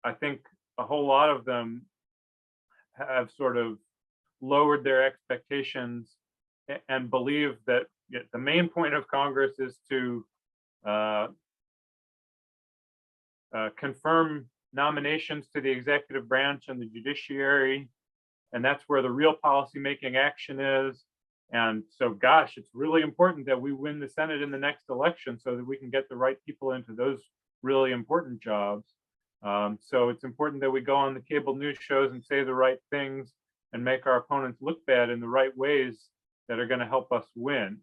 I think a whole lot of them have sort of lowered their expectations and believe that the main point of Congress is to confirm nominations to the executive branch and the judiciary, and that's where the real policymaking action is. And so, gosh, it's really important that we win the Senate in the next election so that we can get the right people into those really important jobs. So it's important that we go on the cable news shows and say the right things and make our opponents look bad in the right ways that are going to help us win.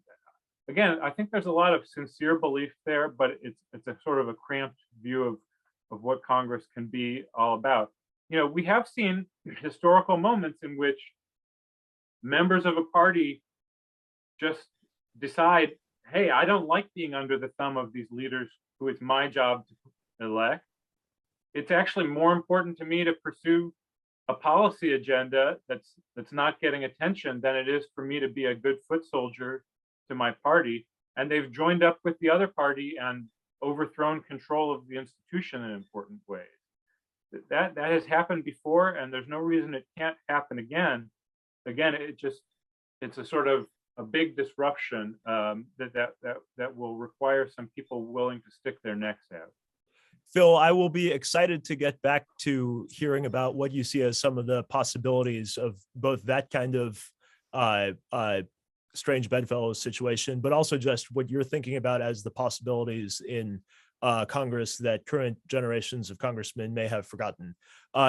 Again, I think there's a lot of sincere belief there, but it's a sort of a cramped view of what Congress can be all about. You know, we have seen historical moments in which members of a party just decide, hey, I don't like being under the thumb of these leaders who it's my job to elect. It's actually more important to me to pursue a policy agenda that's not getting attention than it is for me to be a good foot soldier to my party. And they've joined up with the other party and overthrown control of the institution in important ways. That has happened before, and there's no reason it can't happen again. Again, it's a sort of a big disruption that will require some people willing to stick their necks out. Phil, I will be excited to get back to hearing about what you see as some of the possibilities of both that kind of strange bedfellows situation, but also just what you're thinking about as the possibilities in Congress that current generations of congressmen may have forgotten.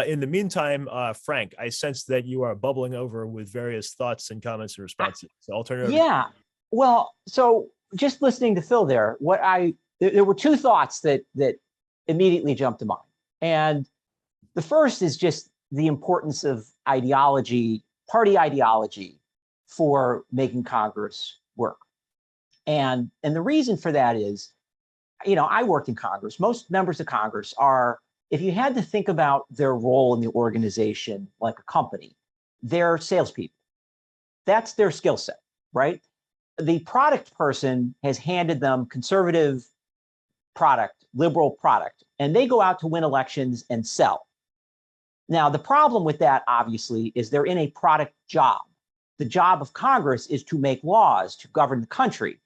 In the meantime, Frank, I sense that you are bubbling over with various thoughts and comments and responses. So I'll turn it over. Yeah, well, so just listening to Phil there, there were two thoughts that immediately jumped to mind. And the first is just the importance of ideology, party ideology, for making Congress work. And the reason for that is, you know, I worked in Congress. Most members of Congress are, if you had to think about their role in the organization like a company, they're salespeople. That's their skill set, right? The product person has handed them conservative product, liberal product, and they go out to win elections and sell. Now, the problem with that, obviously, is they're in a product job. The job of Congress is to make laws, to govern the country.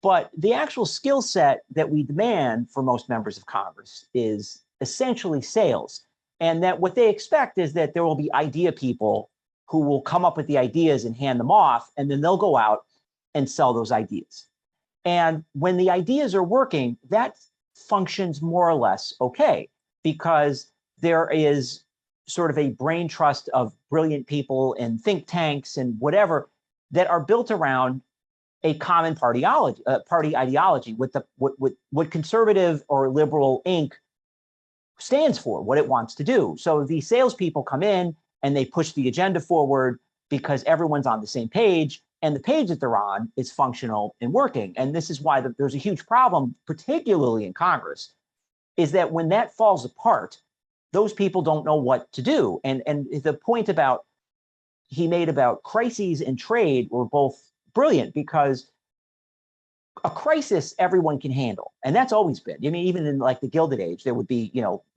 But the actual skill set that we demand for most members of Congress is essentially sales. And that what they expect is that there will be idea people who will come up with the ideas and hand them off, and then they'll go out and sell those ideas. And when the ideas are working, that functions more or less okay, because there is sort of a brain trust of brilliant people and think tanks and whatever that are built around a common party ideology, what conservative or liberal Inc. stands for, what it wants to do. So the salespeople come in and they push the agenda forward because everyone's on the same page, and the page that they're on is functional and working. And this is why there's a huge problem, particularly in Congress, is that when that falls apart, those people don't know what to do. And the point he made about crises and trade were both brilliant, because a crisis everyone can handle. And that's always been. I mean, even in like the Gilded Age, there would be,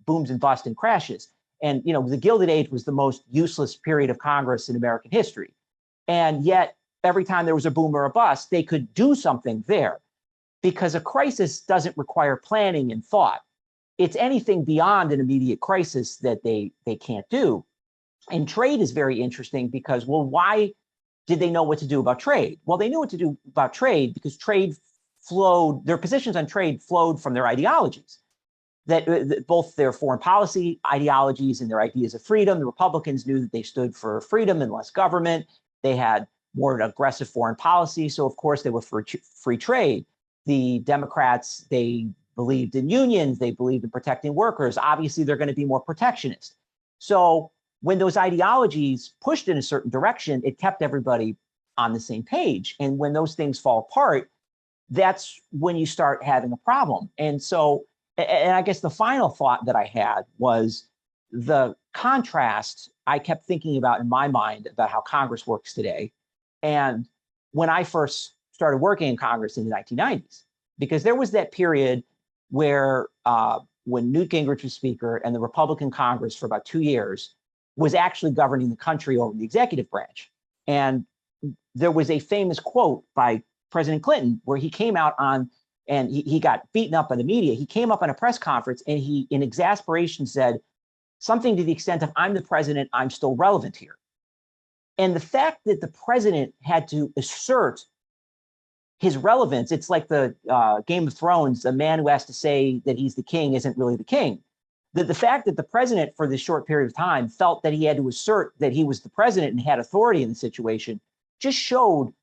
booms and busts and crashes. And, the Gilded Age was the most useless period of Congress in American history. And yet, every time there was a boom or a bust, they could do something there, because a crisis doesn't require planning and thought. It's anything beyond an immediate crisis that they can't do. And trade is very interesting because, well, why did they know what to do about trade? Well, they knew what to do about trade because trade flowed, their positions on trade flowed from their ideologies, that both their foreign policy ideologies and their ideas of freedom. The Republicans knew that they stood for freedom and less government. They had more aggressive foreign policy. So, of course, they were for free trade. The Democrats, they believed in unions. They believed in protecting workers. Obviously, they're going to be more protectionist. So when those ideologies pushed in a certain direction, it kept everybody on the same page. And when those things fall apart, that's when you start having a problem. And so, and I guess the final thought that I had was, the contrast I kept thinking about in my mind about how Congress works today. And when I first started working in Congress in the 1990s, because there was that period where when Newt Gingrich was Speaker and the Republican Congress for about 2 years was actually governing the country over the executive branch. And there was a famous quote by President Clinton where he came out on, and he got beaten up by the media. He came up on a press conference and he, in exasperation, said something to the extent of, "I'm the president, I'm still relevant here." And the fact that the president had to assert his relevance, it's like the Game of Thrones, a man who has to say that he's the king isn't really the king. The fact that the president for this short period of time felt that he had to assert that he was the president and had authority in the situation just showed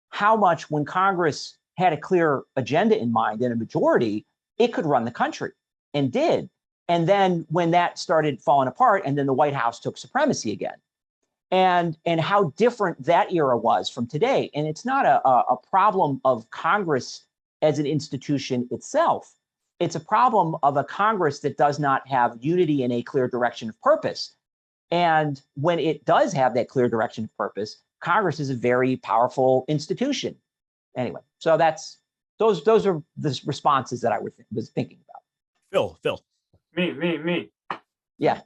how much, when Congress had a clear agenda in mind and a majority, it could run the country, and did. And then when that started falling apart, and then the White House took supremacy again, and how different that era was from today. And it's not a problem of Congress as an institution itself. It's a problem of a Congress that does not have unity and a clear direction of purpose. And when it does have that clear direction of purpose, Congress is a very powerful institution. Anyway, so those are the responses that I was thinking about. Phil. Me. Yeah.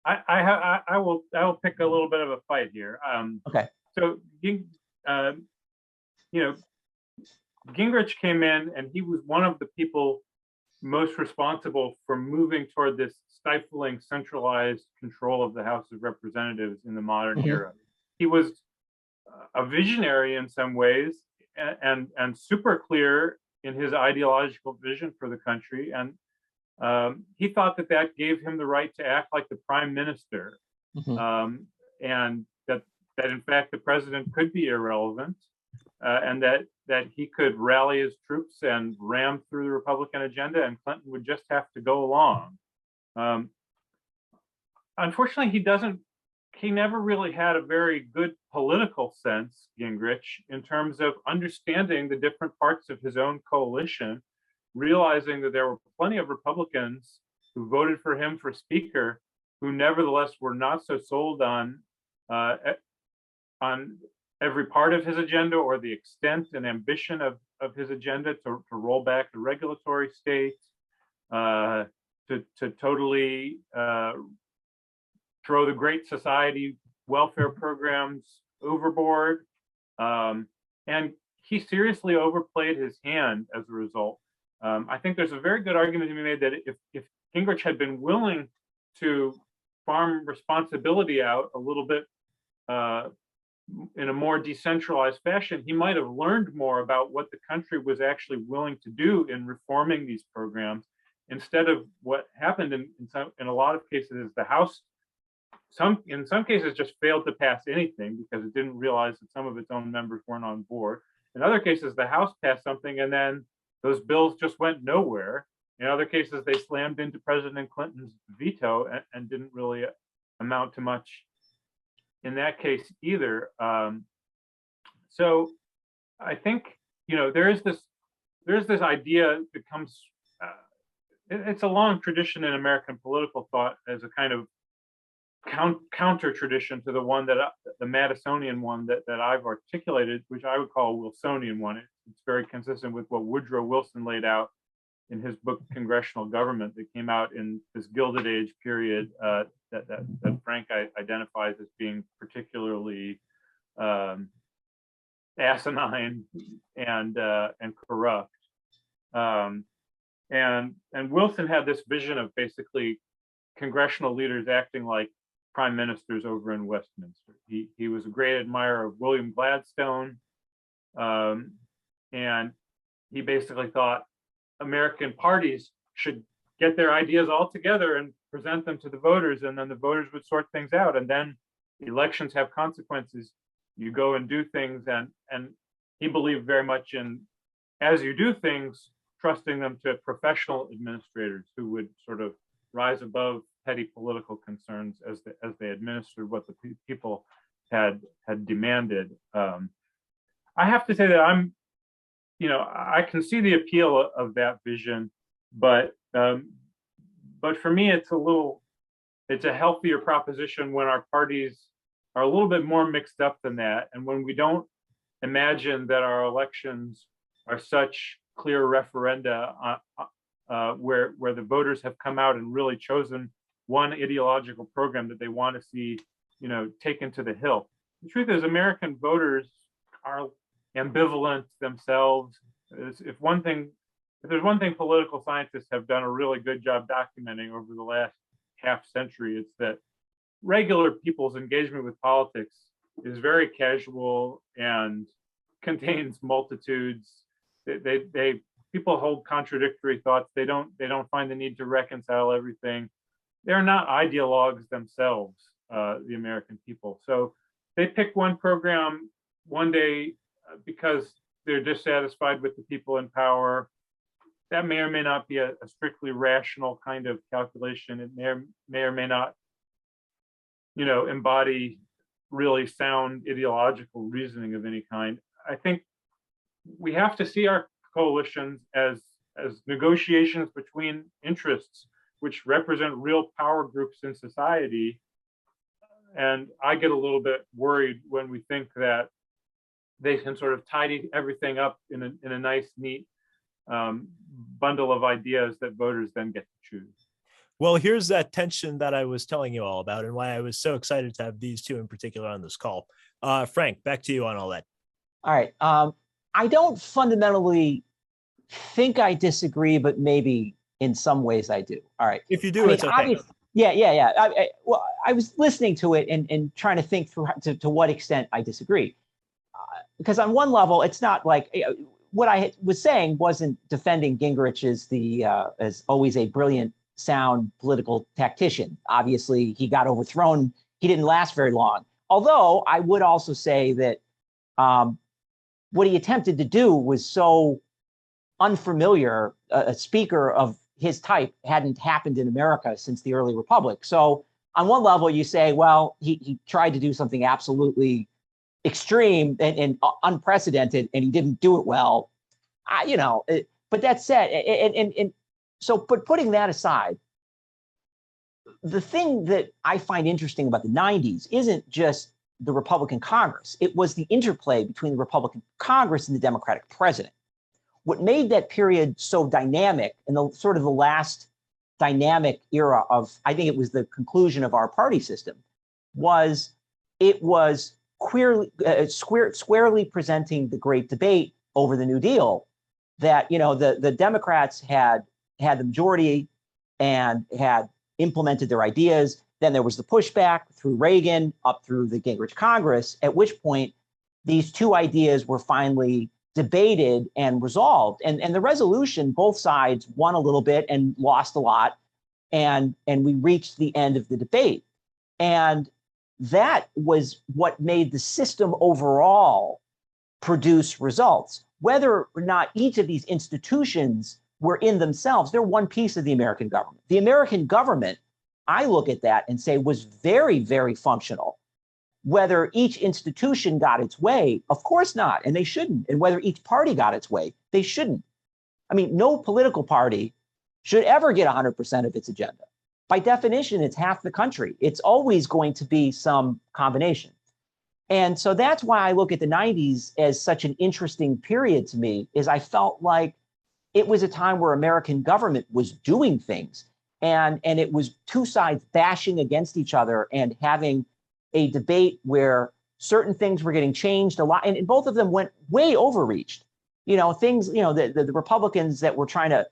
I will pick a little bit of a fight here. Okay. So, Gingrich came in, and he was one of the people most responsible for moving toward this stifling, centralized control of the House of Representatives in the modern era. He was a visionary in some ways, and super clear in his ideological vision for the country. And he thought that gave him the right to act like the prime minister, and that in fact the president could be irrelevant, and that he could rally his troops and ram through the Republican agenda, and Clinton would just have to go along. Unfortunately, he never really had a very good political sense, Gingrich, in terms of understanding the different parts of his own coalition, realizing that there were plenty of Republicans who voted for him for Speaker, who nevertheless were not so sold on every part of his agenda or the extent and ambition of his agenda to roll back the regulatory state, to totally throw the Great Society welfare programs overboard. And he seriously overplayed his hand as a result. I think there's a very good argument to be made that if Gingrich had been willing to farm responsibility out a little bit in a more decentralized fashion, he might have learned more about what the country was actually willing to do in reforming these programs, instead of what happened in a lot of cases is the House, in some cases, just failed to pass anything because it didn't realize that some of its own members weren't on board. In other cases, the House passed something and then those bills just went nowhere. In other cases, they slammed into President Clinton's veto and didn't really amount to much in that case either. So I think, there is this idea that comes, it's a long tradition in American political thought as a kind of counter tradition to the one that the Madisonian one that I've articulated, which I would call a Wilsonian one. It's very consistent with what Woodrow Wilson laid out in his book Congressional Government, that came out in this Gilded Age period that Frank identifies as being particularly asinine and corrupt. And Wilson had this vision of basically congressional leaders acting like prime ministers over in Westminster. He was a great admirer of William Gladstone, and he basically thought American parties should get their ideas all together and present them to the voters, and then the voters would sort things out. And then elections have consequences. You go and do things, and he believed very much in, as you do things, trusting them to professional administrators who would sort of rise above petty political concerns as they administered what the people had demanded. I have to say that I can see the appeal of that vision, but but for me, it's a healthier proposition when our parties are a little bit more mixed up than that. And when we don't imagine that our elections are such clear referenda where the voters have come out and really chosen one ideological program that they want to see, taken to the hill. The truth is, American voters are ambivalent themselves. If there's one thing political scientists have done a really good job documenting over the last half century, it's that regular people's engagement with politics is very casual and contains multitudes. People hold contradictory thoughts. They don't find the need to reconcile everything. They're not ideologues themselves, the American people. So they pick one program one day because they're dissatisfied with the people in power. That may or may not be a strictly rational kind of calculation. It may or may not, embody really sound ideological reasoning of any kind. I think we have to see our coalitions as negotiations between interests which represent real power groups in society. And I get a little bit worried when we think that they can sort of tidy everything up in a nice, neat bundle of ideas that voters then get to choose. Well, here's that tension that I was telling you all about and why I was so excited to have these two in particular on this call. Frank, back to you on all that. All right. I don't fundamentally think I disagree, but maybe in some ways I do. All right. If you do, it's okay. Yeah. Well, I was listening to it and trying to think through to what extent I disagree. Because on one level, it's not like what I was saying wasn't defending Gingrich as always a brilliant, sound political tactician. Obviously, he got overthrown. He didn't last very long. Although I would also say that what he attempted to do was so unfamiliar. A speaker of his type hadn't happened in America since the early republic. So on one level, you say, well, he tried to do something absolutely extreme and unprecedented, and he didn't do it well. But that said, but putting that aside, the thing that I find interesting about the 90s isn't just the Republican Congress. It was the interplay between the Republican Congress and the Democratic president. What made that period so dynamic, and the sort of the last dynamic era of, I think it was the conclusion of our party system, was it was squarely presenting the great debate over the New Deal, that the Democrats had the majority and had implemented their ideas. Then there was the pushback through Reagan up through the Gingrich Congress, at which point these two ideas were finally debated and resolved. And the resolution, both sides won a little bit and lost a lot. And we reached the end of the debate. And that was what made the system overall produce results. Whether or not each of these institutions were in themselves, they're one piece of the American government. The American government, I look at that and say, was very, very functional. Whether each institution got its way, of course not, and they shouldn't. And whether each party got its way, they shouldn't. I mean, no political party should ever get 100% of its agenda. By definition, it's half the country. It's always going to be some combination. And so that's why I look at the 90s as such an interesting period to me, is I felt like it was a time where American government was doing things, and it was two sides bashing against each other and having a debate where certain things were getting changed a lot, and both of them went way overreached. The Republicans that were trying to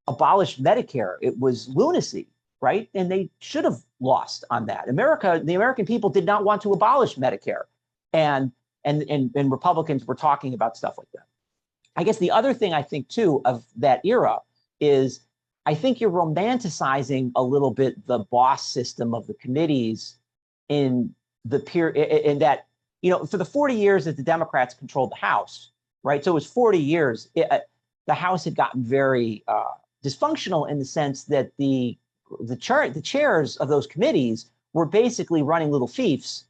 abolish Medicare, it was lunacy, right? And they should have lost on that. The American people did not want to abolish Medicare, and Republicans were talking about stuff like that. I guess the other thing I think too of that era is I think you're romanticizing a little bit the boss system of the committees in the period, in that, for the 40 years that the Democrats controlled the House, right? So it was 40 years. The House had gotten very dysfunctional in the sense that the chairs of those committees were basically running little fiefs,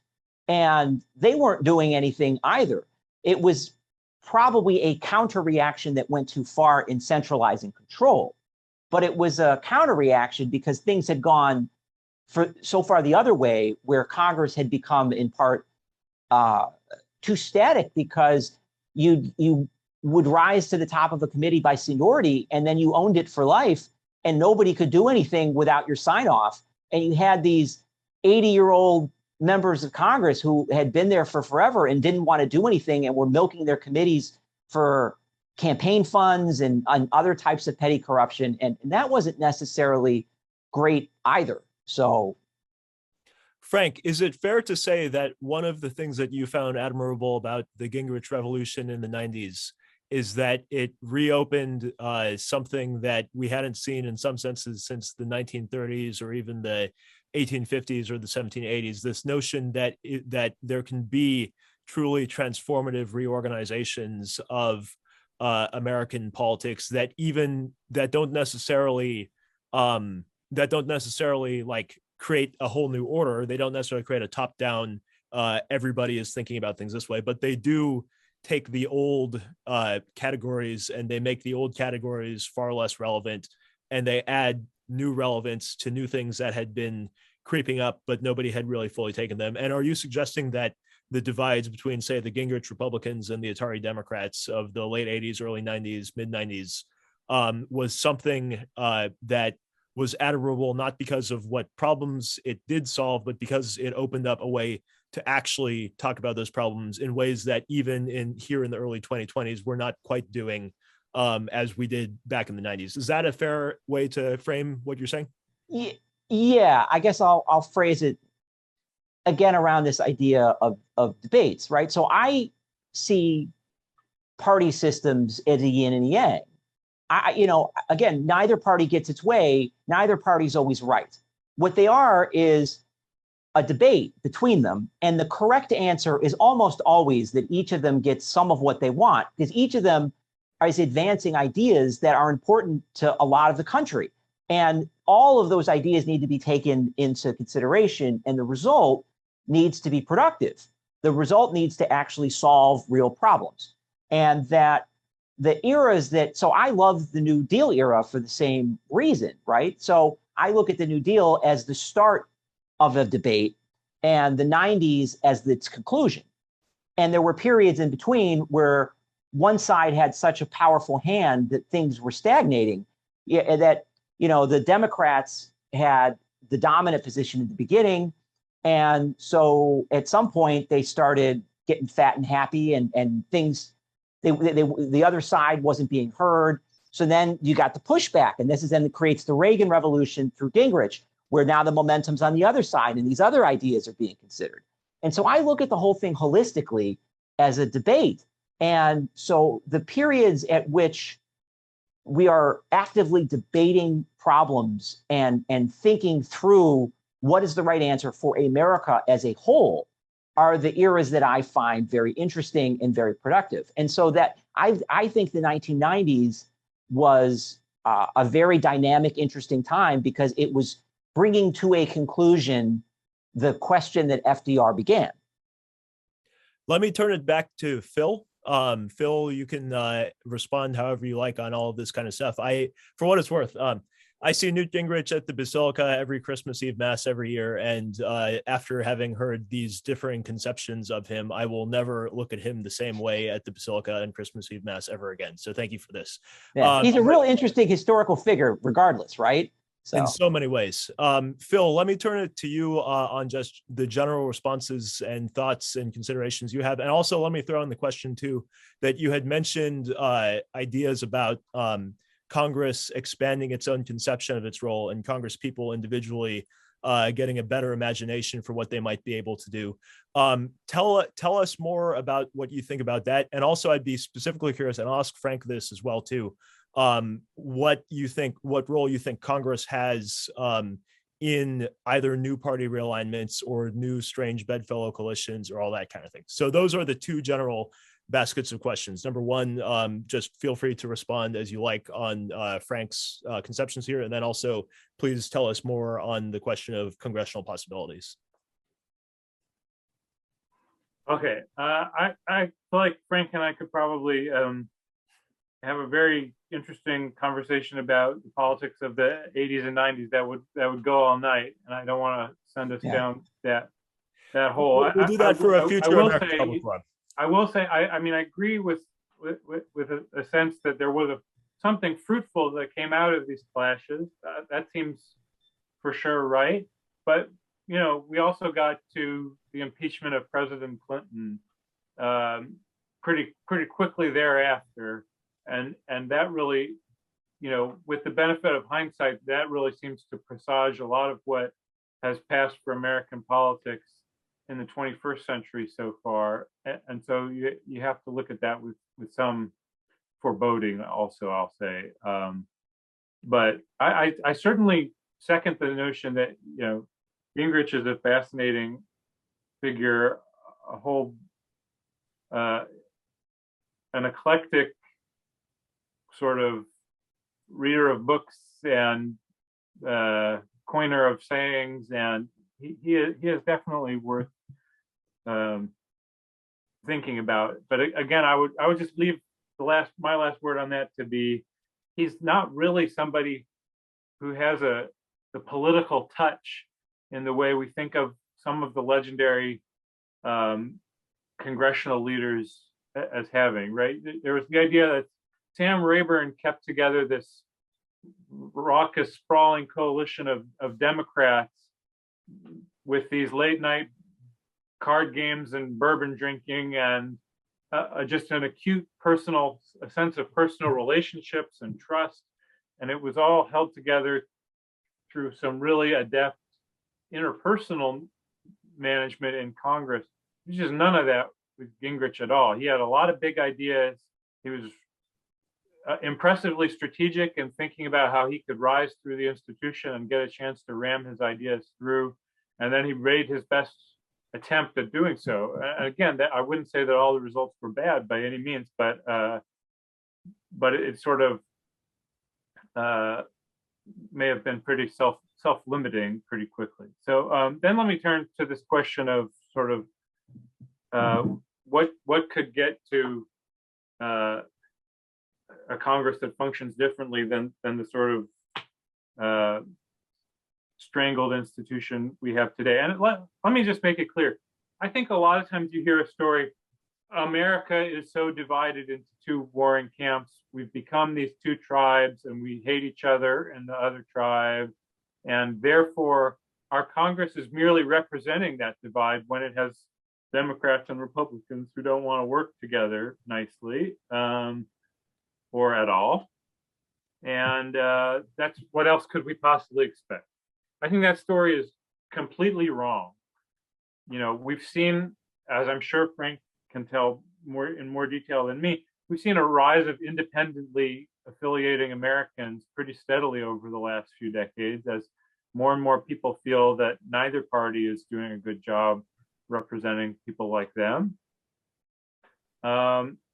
and they weren't doing anything either. It was probably a counter reaction that went too far in centralizing control. but it was a counter reaction because things had gone for so far the other way, where Congress had become in part too static because you would rise to the top of a committee by seniority, and then you owned it for life, and nobody could do anything without your sign off. And you had these 80-year-old members of Congress who had been there for forever and didn't want to do anything and were milking their committees for campaign funds and other types of petty corruption. And that wasn't necessarily great either. So, Frank, is it fair to say that one of the things that you found admirable about the Gingrich Revolution in the 90s is that it reopened something that we hadn't seen in some senses since the 1930s or even the 1850s or the 1780s, this notion that that there can be truly transformative reorganizations of American politics that don't necessarily like create a whole new order. They don't necessarily create a top-down, everybody is thinking about things this way, but they do take the old categories and they make the old categories far less relevant, and they add new relevance to new things that had been creeping up, but nobody had really fully taken them. And are you suggesting that the divides between, say, the Gingrich Republicans and the Atari Democrats of the late 80s, early 90s, mid 90s was something that was admirable, not because of what problems it did solve, but because it opened up a way to actually talk about those problems in ways that even here in the early 2020s, we're not quite doing as we did back in the 90s. Is that a fair way to frame what you're saying? Yeah, I guess I'll phrase it again around this idea of debates, right? So I see party systems as a yin and a yang. Again, neither party gets its way. Neither party's always right. What they are is a debate between them. And the correct answer is almost always that each of them gets some of what they want, because each of them is advancing ideas that are important to a lot of the country. And all of those ideas need to be taken into consideration, and the result needs to be productive. The result needs to actually solve real problems. And that the eras that, so I love the New Deal era for the same reason, right? So I look at the New Deal as the start of a debate and the 90s as its conclusion. And there were periods in between where one side had such a powerful hand that things were stagnating, that, the Democrats had the dominant position at the beginning. And so at some point they started getting fat and happy, and things, the other side wasn't being heard. So then you got the pushback, and this is then that creates the Reagan Revolution through Gingrich, where now the momentum's on the other side and these other ideas are being considered. And so I look at the whole thing holistically as a debate. And so the periods at which we are actively debating problems and thinking through what is the right answer for America as a whole are the eras that I find very interesting and very productive. And so that I think the 1990s was a very dynamic, interesting time, because it was bringing to a conclusion the question that FDR began. Let me turn it back to Phil. Phil, you can respond however you like on all of this kind of stuff. For what it's worth, I see Newt Gingrich at the Basilica every Christmas Eve Mass every year. And after having heard these differing conceptions of him, I will never look at him the same way at the Basilica and Christmas Eve Mass ever again. So thank you for this. Yeah, he's a real interesting historical figure regardless, right? In so many ways. Phil, let me turn it to you on just the general responses and thoughts and considerations you have. And also let me throw in the question too, that you had mentioned ideas about Congress expanding its own conception of its role, and Congress people individually getting a better imagination for what they might be able to do. Tell us more about what you think about that. And also I'd be specifically curious, and I'll ask Frank this as well too, what role you think Congress has in either new party realignments or new strange bedfellow coalitions or all that kind of thing. So those are the two general baskets of questions. Number one, just feel free to respond as you like on Frank's conceptions here. And then also please tell us more on the question of congressional possibilities. Okay, I feel like Frank and I could probably have a very interesting conversation about the politics of the 80s and 90s that would go all night, and I don't want to send us Yeah. down that hole. We'll do that for a future will American Public say, Forum. I will say, I mean, I agree with a sense that there was something fruitful that came out of these clashes. That seems for sure right. But we also got to the impeachment of President Clinton pretty quickly thereafter, and that really, with the benefit of hindsight, that really seems to presage a lot of what has passed for American politics in the 21st century so far. And so you have to look at that with some foreboding also, I'll say. But I certainly second the notion that, Gingrich is a fascinating figure, a whole, an eclectic sort of reader of books and coiner of sayings, and he is definitely worth thinking about. But again, I would just leave my last word on that to be, he's not really somebody who has the political touch in the way we think of some of the legendary congressional leaders as having, right? There was the idea that Sam Rayburn kept together this raucous, sprawling coalition of Democrats with these late night card games and bourbon drinking and just an acute a sense of personal relationships and trust. And it was all held together through some really adept interpersonal management in Congress. There's just none of that with Gingrich at all. He had a lot of big ideas. He was impressively strategic in thinking about how he could rise through the institution and get a chance to ram his ideas through. And then he made his best attempt at doing so. And again, I wouldn't say that all the results were bad by any means, but it sort of may have been pretty self-limiting pretty quickly. So then let me turn to this question of sort of what could get to a Congress that functions differently than the sort of strangled institution we have today. And let me just make it clear. I think a lot of times you hear a story, America is so divided into two warring camps. We've become these two tribes and we hate each other and the other tribe. And therefore, our Congress is merely representing that divide when it has Democrats and Republicans who don't want to work together nicely or at all. And that's, what else could we possibly expect? I think that story is completely wrong. We've seen, as I'm sure Frank can tell in more detail than me, we've seen a rise of independently affiliating Americans pretty steadily over the last few decades as more and more people feel that neither party is doing a good job representing people like them. And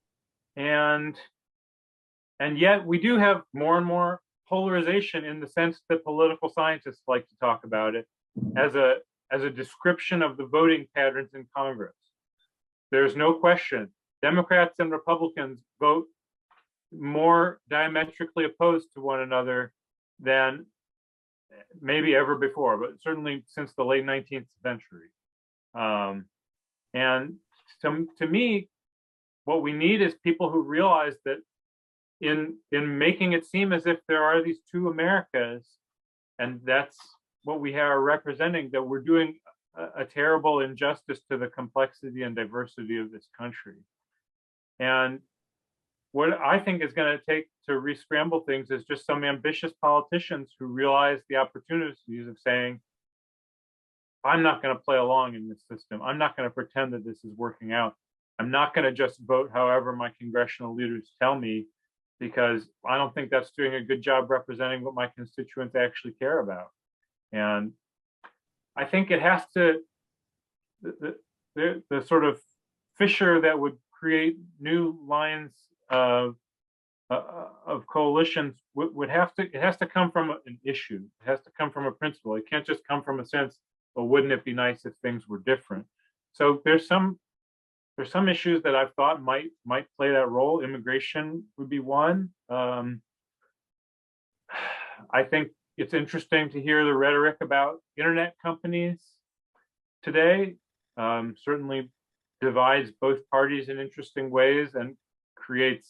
yet we do have more and more polarization in the sense that political scientists like to talk about it as a description of the voting patterns in Congress. There's no question. Democrats and Republicans vote more diametrically opposed to one another than maybe ever before, but certainly since the late 19th century. And to me, what we need is people who realize that in making it seem as if there are these two Americas, and that's what we are representing, that we're doing a terrible injustice to the complexity and diversity of this country. And what I think is going to take to re-scramble things is just some ambitious politicians who realize the opportunities of saying, I'm not going to play along in this system. I'm not going to pretend that this is working out. I'm not going to just vote however my congressional leaders tell me, because I don't think that's doing a good job representing what my constituents actually care about. And I think it has to, the sort of fissure that would create new lines of coalitions it has to come from an issue. It has to come from a principle. It can't just come from a sense, well, wouldn't it be nice if things were different? So there's some there's some issues that I've thought might play that role. Immigration would be one. I think it's interesting to hear the rhetoric about internet companies today. Certainly divides both parties in interesting ways and creates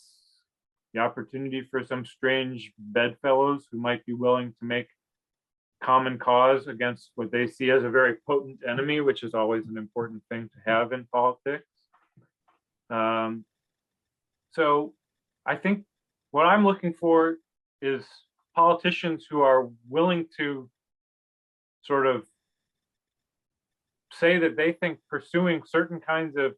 the opportunity for some strange bedfellows who might be willing to make common cause against what they see as a very potent enemy, which is always an important thing to have in politics. So I think what I'm looking for is politicians who are willing to sort of say that they think pursuing certain kinds of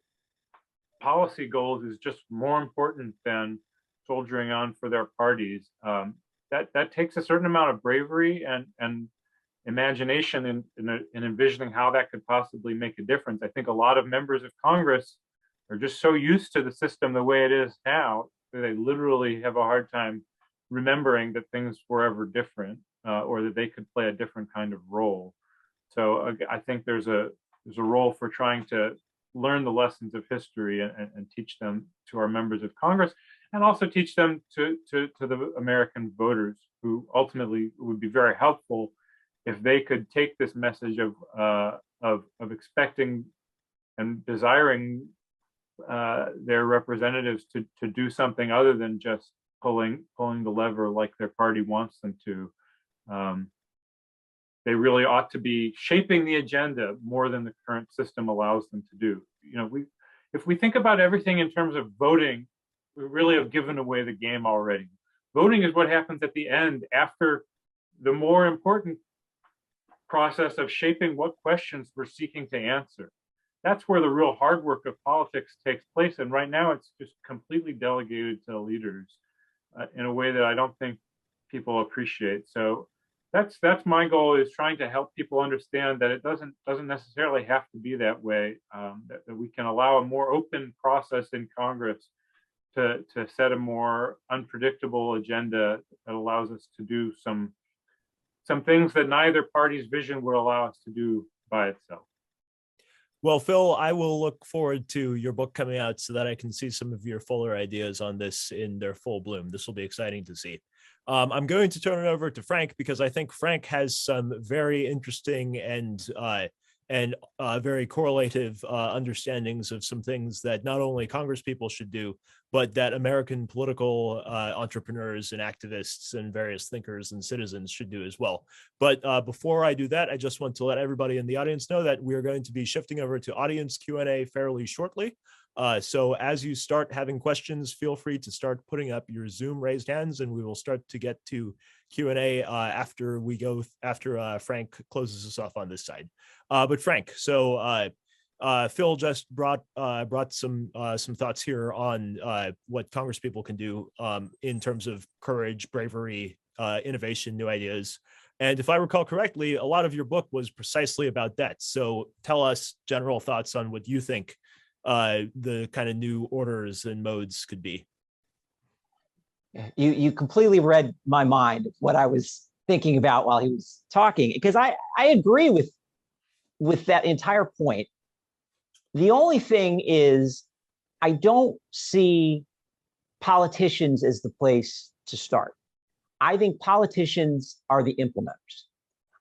policy goals is just more important than soldiering on for their parties. That takes a certain amount of bravery and imagination in envisioning how that could possibly make a difference. I think a lot of members of Congress are just so used to the system the way it is now that they literally have a hard time remembering that things were ever different, or that they could play a different kind of role. So I think there's a role for trying to learn the lessons of history and teach them to our members of Congress, and also teach them to the American voters, who ultimately would be very helpful if they could take this message of expecting and desiring their representatives to do something other than just pulling the lever like their party wants them to. They really ought to be shaping the agenda more than the current system allows them to do. You know, if we think about everything in terms of voting, we really have given away the game already. Voting is what happens at the end, after the more important process of shaping what questions we're seeking to answer. That's where the real hard work of politics takes place. And right now it's just completely delegated to the leaders in a way that I don't think people appreciate. So that's my goal, is trying to help people understand that it doesn't necessarily have to be that way, that we can allow a more open process in Congress to set a more unpredictable agenda that allows us to do some things that neither party's vision would allow us to do by itself. Well, Phil, I will look forward to your book coming out so that I can see some of your fuller ideas on this in their full bloom. This will be exciting to see. I'm going to turn it over to Frank, because I think Frank has some very interesting and very correlative understandings of some things that not only Congress people should do, but that American political entrepreneurs and activists and various thinkers and citizens should do as well. But before I do that, I just want to let everybody in the audience know that we're going to be shifting over to audience Q&A fairly shortly. So as you start having questions, feel free to start putting up your Zoom raised hands, and we will start to get to Q&A after Frank closes us off on this side. But Frank, so Phil just brought some thoughts here on what Congress people can do in terms of courage, bravery, innovation, new ideas. And if I recall correctly, a lot of your book was precisely about that. So tell us general thoughts on what you think the kind of new orders and modes could be. You completely read my mind of what I was thinking about while he was talking, because I agree with that entire point. The only thing is, I don't see politicians as the place to start. I think politicians are the implementers.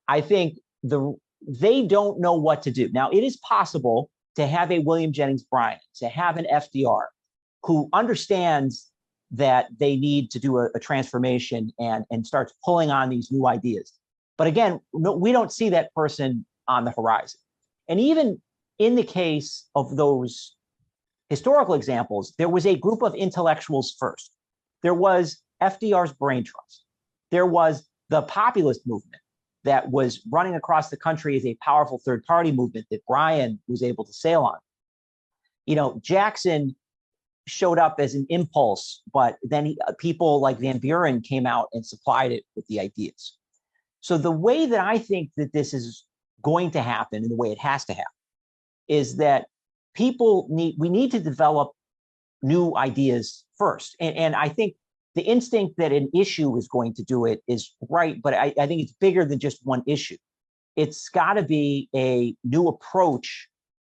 I think they don't know what to do. Now, it is possible to have a William Jennings Bryan, to have an FDR who understands that they need to do a transformation and starts pulling on these new ideas. But again, we don't see that person on the horizon. And even in the case of those historical examples, there was a group of intellectuals first. There was FDR's brain trust. There was the populist movement that was running across the country as a powerful third-party movement that Bryan was able to sail on. You know, Jackson showed up as an impulse, but then people like Van Buren came out and supplied it with the ideas. So the way that I think that this is going to happen, and the way it has to happen, is that we need to develop new ideas first. And I think the instinct that an issue is going to do it is right, but I think it's bigger than just one issue. It's got to be a new approach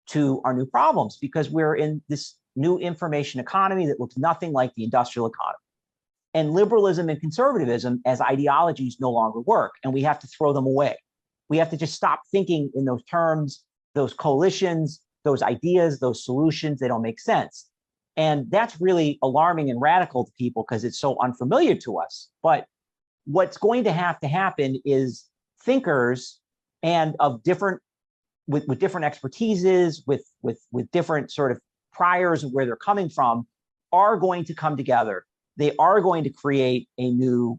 to our new problems, because we're in this new information economy that looks nothing like the industrial economy. And liberalism and conservatism as ideologies no longer work, and we have to throw them away. We have to just stop thinking in those terms, those coalitions, those ideas, those solutions. They don't make sense. And that's really alarming and radical to people because it's so unfamiliar to us. But what's going to happen is thinkers and of different, with different expertises, with different sort of priors of where they're coming from, are going to come together. They are going to create a new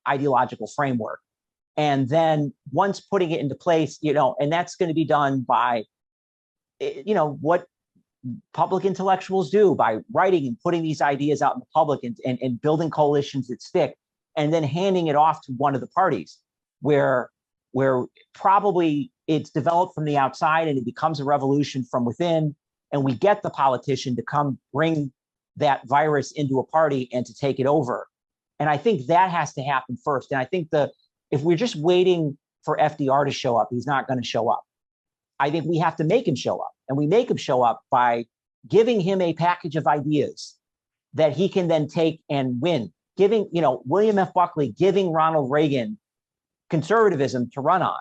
ideological framework. And then once putting it into place, and that's going to be done by, what public intellectuals do, by writing and putting these ideas out in the public and building coalitions that stick, and then handing it off to one of the parties where probably it's developed from the outside and it becomes a revolution from within. And we get the politician to come bring that virus into a party and to take it over. And I think that has to happen first. And I think if we're just waiting for FDR to show up, he's not going to show up. I think we have to make him show up, and we make him show up by giving him a package of ideas that he can then take and win. Giving, William F. Buckley giving Ronald Reagan conservatism to run on.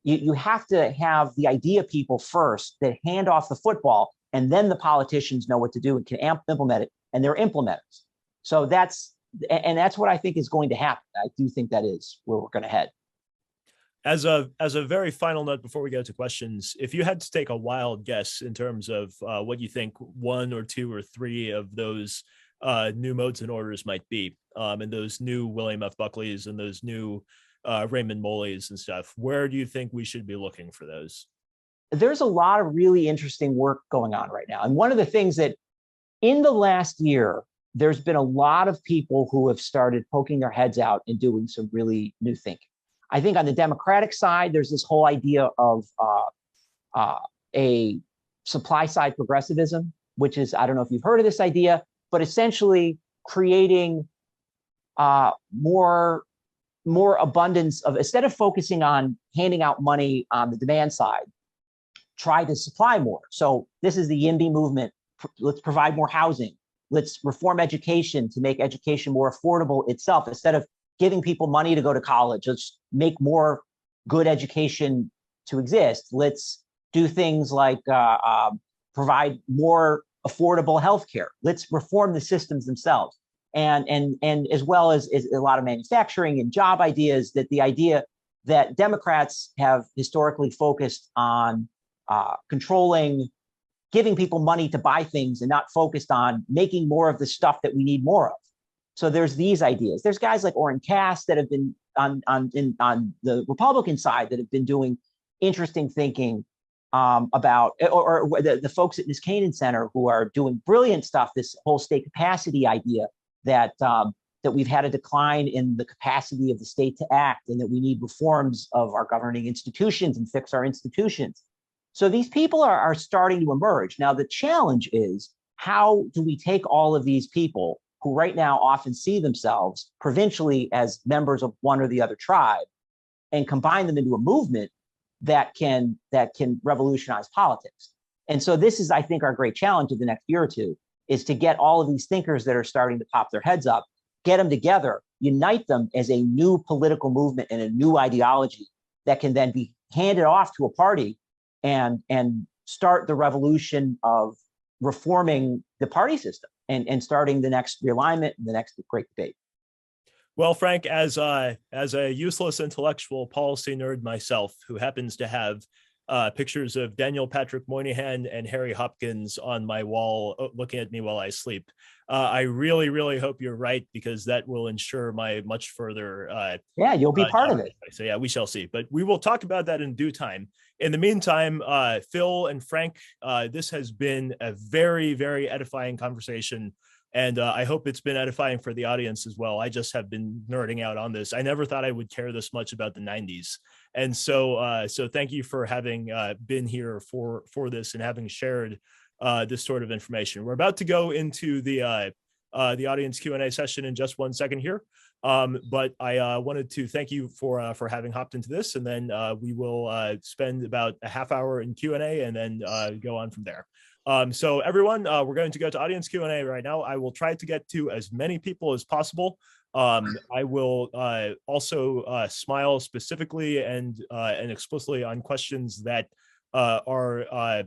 You have to have the idea people first that hand off the football, and then the politicians know what to do and can implement it, and they're implementers. So that's what I think is going to happen. I do think that is where we're going to head. As a very final note before we go to questions, if you had to take a wild guess in terms of what you think one or two or three of those new modes and orders might be, and those new William F. Buckleys and those new Raymond Mollys and stuff, where do you think we should be looking for those? There's a lot of really interesting work going on right now. And one of the things that in the last year, there's been a lot of people who have started poking their heads out and doing some really new thinking. I think on the Democratic side, there's this whole idea of a supply side progressivism, which is, I don't know if you've heard of this idea, but essentially creating more abundance of, instead of focusing on handing out money on the demand side, try to supply more. So this is the YIMBY movement. Let's provide more housing. Let's reform education to make education more affordable itself. Instead of giving people money to go to college, let's make more good education to exist. Let's do things like provide more affordable healthcare. Let's reform the systems themselves. And as well as a lot of manufacturing and job ideas, that the idea that Democrats have historically focused on controlling, giving people money to buy things and not focused on making more of the stuff that we need more of. So there's these ideas. There's guys like Orrin Cass that have been on the Republican side that have been doing interesting thinking about, or the folks at Niskanen Center who are doing brilliant stuff. This whole state capacity idea that we've had a decline in the capacity of the state to act, and that we need reforms of our governing institutions and fix our institutions. So these people are starting to emerge. Now, the challenge is, how do we take all of these people who right now often see themselves provincially as members of one or the other tribe and combine them into a movement that can revolutionize politics? And so this is, I think, our great challenge of the next year or two, is to get all of these thinkers that are starting to pop their heads up, get them together, unite them as a new political movement and a new ideology that can then be handed off to a party and start the revolution of reforming the party system and starting the next realignment and the next great debate. Well, Frank, as a useless intellectual policy nerd myself, who happens to have pictures of Daniel Patrick Moynihan and Harry Hopkins on my wall looking at me while I sleep, I really, really hope you're right, because that will ensure my much further you'll be part of it. So yeah, we shall see, but we will talk about that in due time. In the meantime, Phil and Frank, this has been a very, very edifying conversation, and I hope it's been edifying for the audience as well. I just have been nerding out on this. I never thought I would care this much about the 90s. And so thank you for having been here for this and having shared this sort of information. We're about to go into the audience Q&A session in just 1 second here. But I wanted to thank you for having hopped into this, and then we will spend about a half hour in Q&A and then go on from there. So everyone, we're going to go to audience Q&A right now. I will try to get to as many people as possible. I will also smile specifically and explicitly on questions that are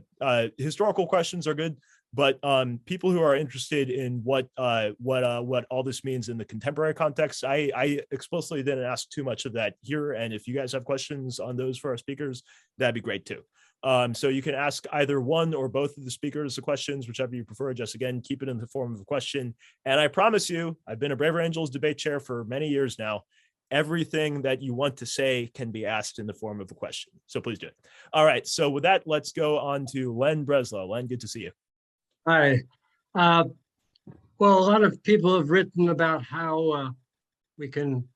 historical questions are good, but people who are interested in what all this means in the contemporary context, I explicitly didn't ask too much of that here. And if you guys have questions on those for our speakers, that'd be great too. So you can ask either one or both of the speakers the questions, whichever you prefer. Just again, keep it in the form of a question. And I promise you, I've been a Braver Angels debate chair for many years now. Everything that you want to say can be asked in the form of a question. So please do it. All right. So with that, let's go on to Len Breslow. Len, good to see you. Hi. Well, a lot of people have written about how we can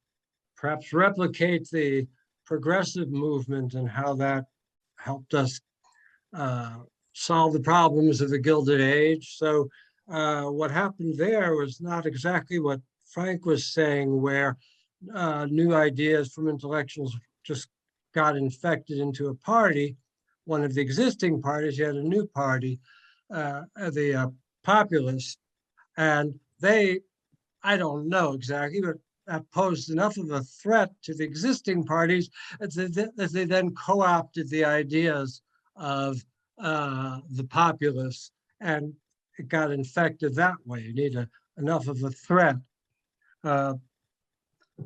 perhaps replicate the progressive movement and how that helped us solve the problems of the Gilded Age. So what happened there was not exactly what Frank was saying, where new ideas from intellectuals just got infected into a party, one of the existing parties. You had a new party, the populists, and they, I don't know exactly, but posed enough of a threat to the existing parties as they then co-opted the ideas of the populists, and it got infected that way. You need enough of a threat.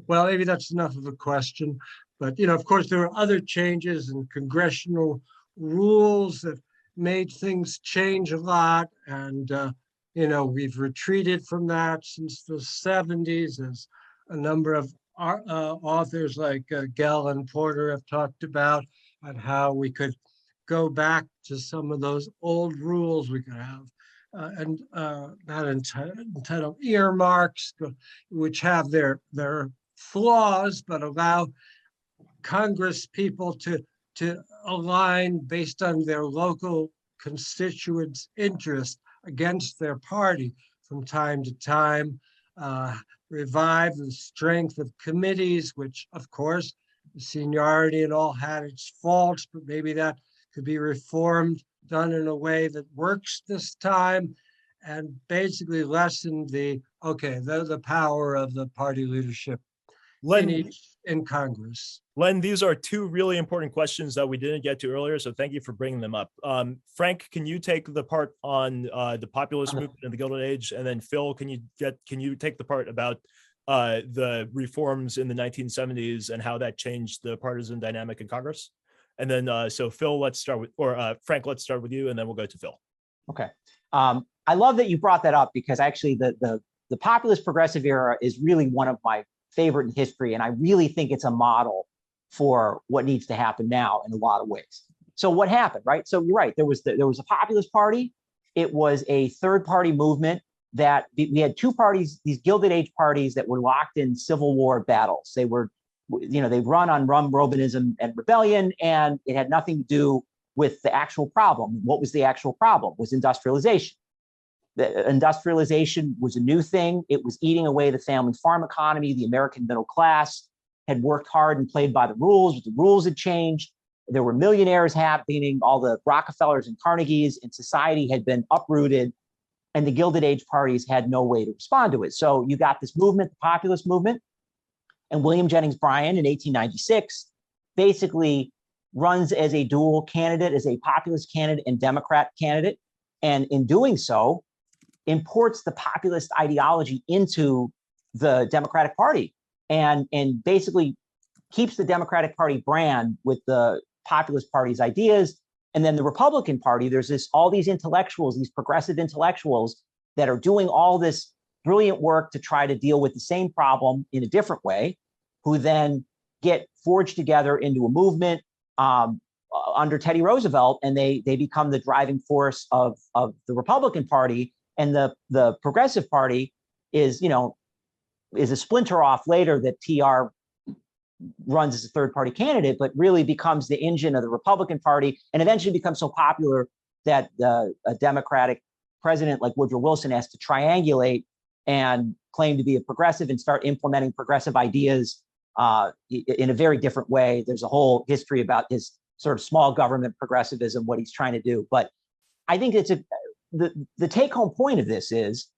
Well, maybe that's enough of a question, but of course, there were other changes in congressional rules that made things change a lot, and we've retreated from that since the 70s, as a number of authors like Gell and Porter have talked about, and how we could go back to some of those old rules we could have, and not entitled earmarks, which have their flaws, but allow Congress people to align based on their local constituents' interest against their party from time to time, revive the strength of committees, which of course, the seniority and all had its faults, but maybe that could be reformed, done in a way that works this time, and basically lessen the power of the party leadership in Congress. Len, these are two really important questions that we didn't get to earlier, so thank you for bringing them up. Frank, can you take the part on the populist movement in the Gilded Age, and then Phil, can you take the part about the reforms in the 1970s and how that changed the partisan dynamic in Congress? And then so Phil, let's start with, or Frank, let's start with you, and then we'll go to Phil. Okay. I love that you brought that up, because actually the populist progressive era is really one of my favorite in history, and I really think it's a model for what needs to happen now in a lot of ways. So what happened, right? So you're right, there was a populist party. It was a third party movement that we had two parties, these Gilded Age parties that were locked in Civil War battles. They were, they run on Romanism and rebellion, and it had nothing to do with the actual problem. What was the actual problem? Was industrialization. The industrialization was a new thing. It was eating away the family farm economy. The American middle class had worked hard and played by the rules, but the rules had changed. There were millionaires happening, all the Rockefellers and Carnegies, and society had been uprooted, and the Gilded Age parties had no way to respond to it. So you got this movement, the populist movement, and William Jennings Bryan in 1896 basically runs as a dual candidate, as a populist candidate and Democrat candidate, and in doing so, imports the populist ideology into the Democratic Party, and basically keeps the Democratic Party brand with the populist party's ideas. And then the Republican Party, there's all these intellectuals, these progressive intellectuals that are doing all this brilliant work to try to deal with the same problem in a different way, who then get forged together into a movement under Teddy Roosevelt, and they become the driving force of the Republican Party. And the Progressive Party is a splinter off later that TR runs as a third party candidate, but really becomes the engine of the Republican Party, and eventually becomes so popular that a Democratic president like Woodrow Wilson has to triangulate and claim to be a progressive and start implementing progressive ideas in a very different way. There's a whole history about his sort of small government progressivism, what he's trying to do. But I think the take-home point of this is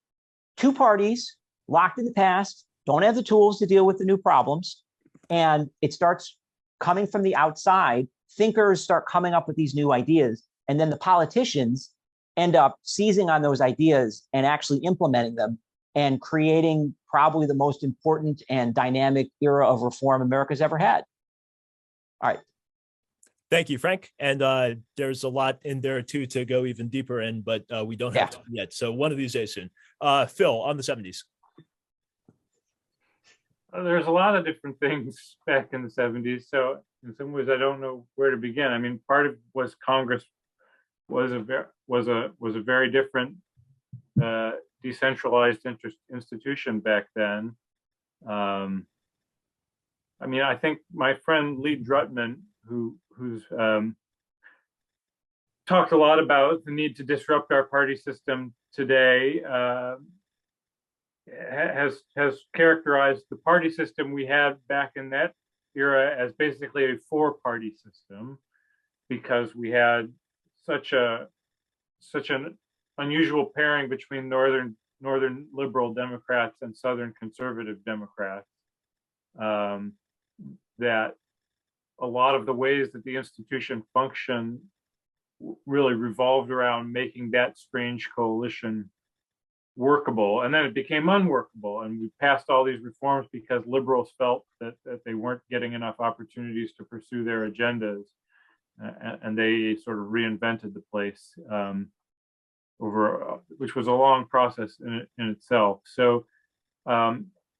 two parties locked in the past, don't have the tools to deal with the new problems, and it starts coming from the outside. Thinkers start coming up with these new ideas, and then the politicians end up seizing on those ideas and actually implementing them and creating probably the most important and dynamic era of reform America's ever had. All right. Thank you, Frank. And there's a lot in there too to go even deeper in, but we don't have time yet. So one of these days soon. Phil, on the 70s. There's a lot of different things back in the 70s. So in some ways, I don't know where to begin. I mean, part of was Congress was a very different decentralized institution back then. I mean, I think my friend Lee Drutman, who's talked a lot about the need to disrupt our party system today, has characterized the party system we had back in that era as basically a four-party system, because we had such an unusual pairing between northern liberal Democrats and southern conservative Democrats, that a lot of the ways that the institution functioned really revolved around making that strange coalition workable. And then it became unworkable, and we passed all these reforms because liberals felt that they weren't getting enough opportunities to pursue their agendas, and they sort of reinvented the place, which was a long process in itself. So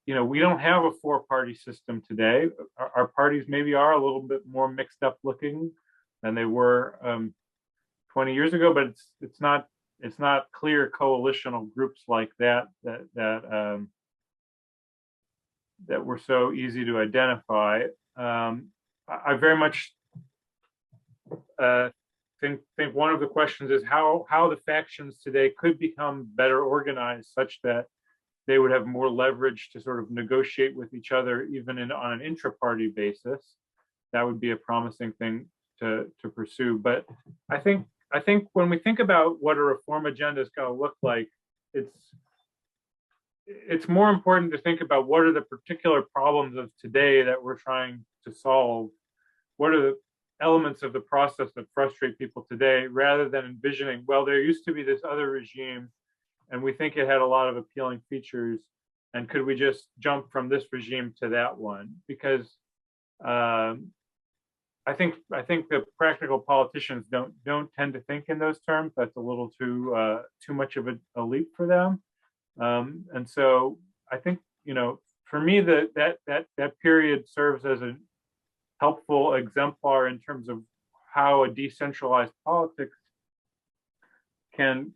you know, we don't have a four-party system today. Our parties maybe are a little bit more mixed up looking than they were 20 years ago, but it's not clear coalitional groups like that were so easy to identify. I very much think one of the questions is how the factions today could become better organized, such that they would have more leverage to sort of negotiate with each other, even on an intra-party basis. That would be a promising thing to pursue. But I think when we think about what a reform agenda is going to look like, it's more important to think about what are the particular problems of today that we're trying to solve. What are the elements of the process that frustrate people today, rather than envisioning, well, there used to be this other regime, and we think it had a lot of appealing features, and could we just jump from this regime to that one? Because I think the practical politicians don't tend to think in those terms. That's a little too much of a leap for them. And so I think, you know, for me, that period serves as a helpful exemplar in terms of how a decentralized politics can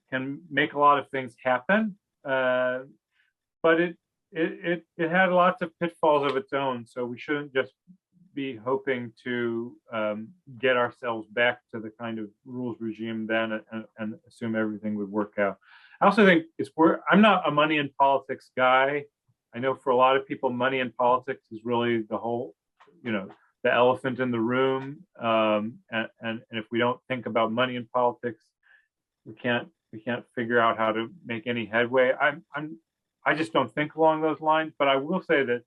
make a lot of things happen, but it had lots of pitfalls of its own. So we shouldn't just be hoping to get ourselves back to the kind of rules regime then and assume everything would work out. I also think I'm not a money in politics guy. I know for a lot of people, money in politics is really the whole, you know, the elephant in the room. And if we don't think about money in politics, we can't figure out how to make any headway. I just don't think along those lines. But I will say that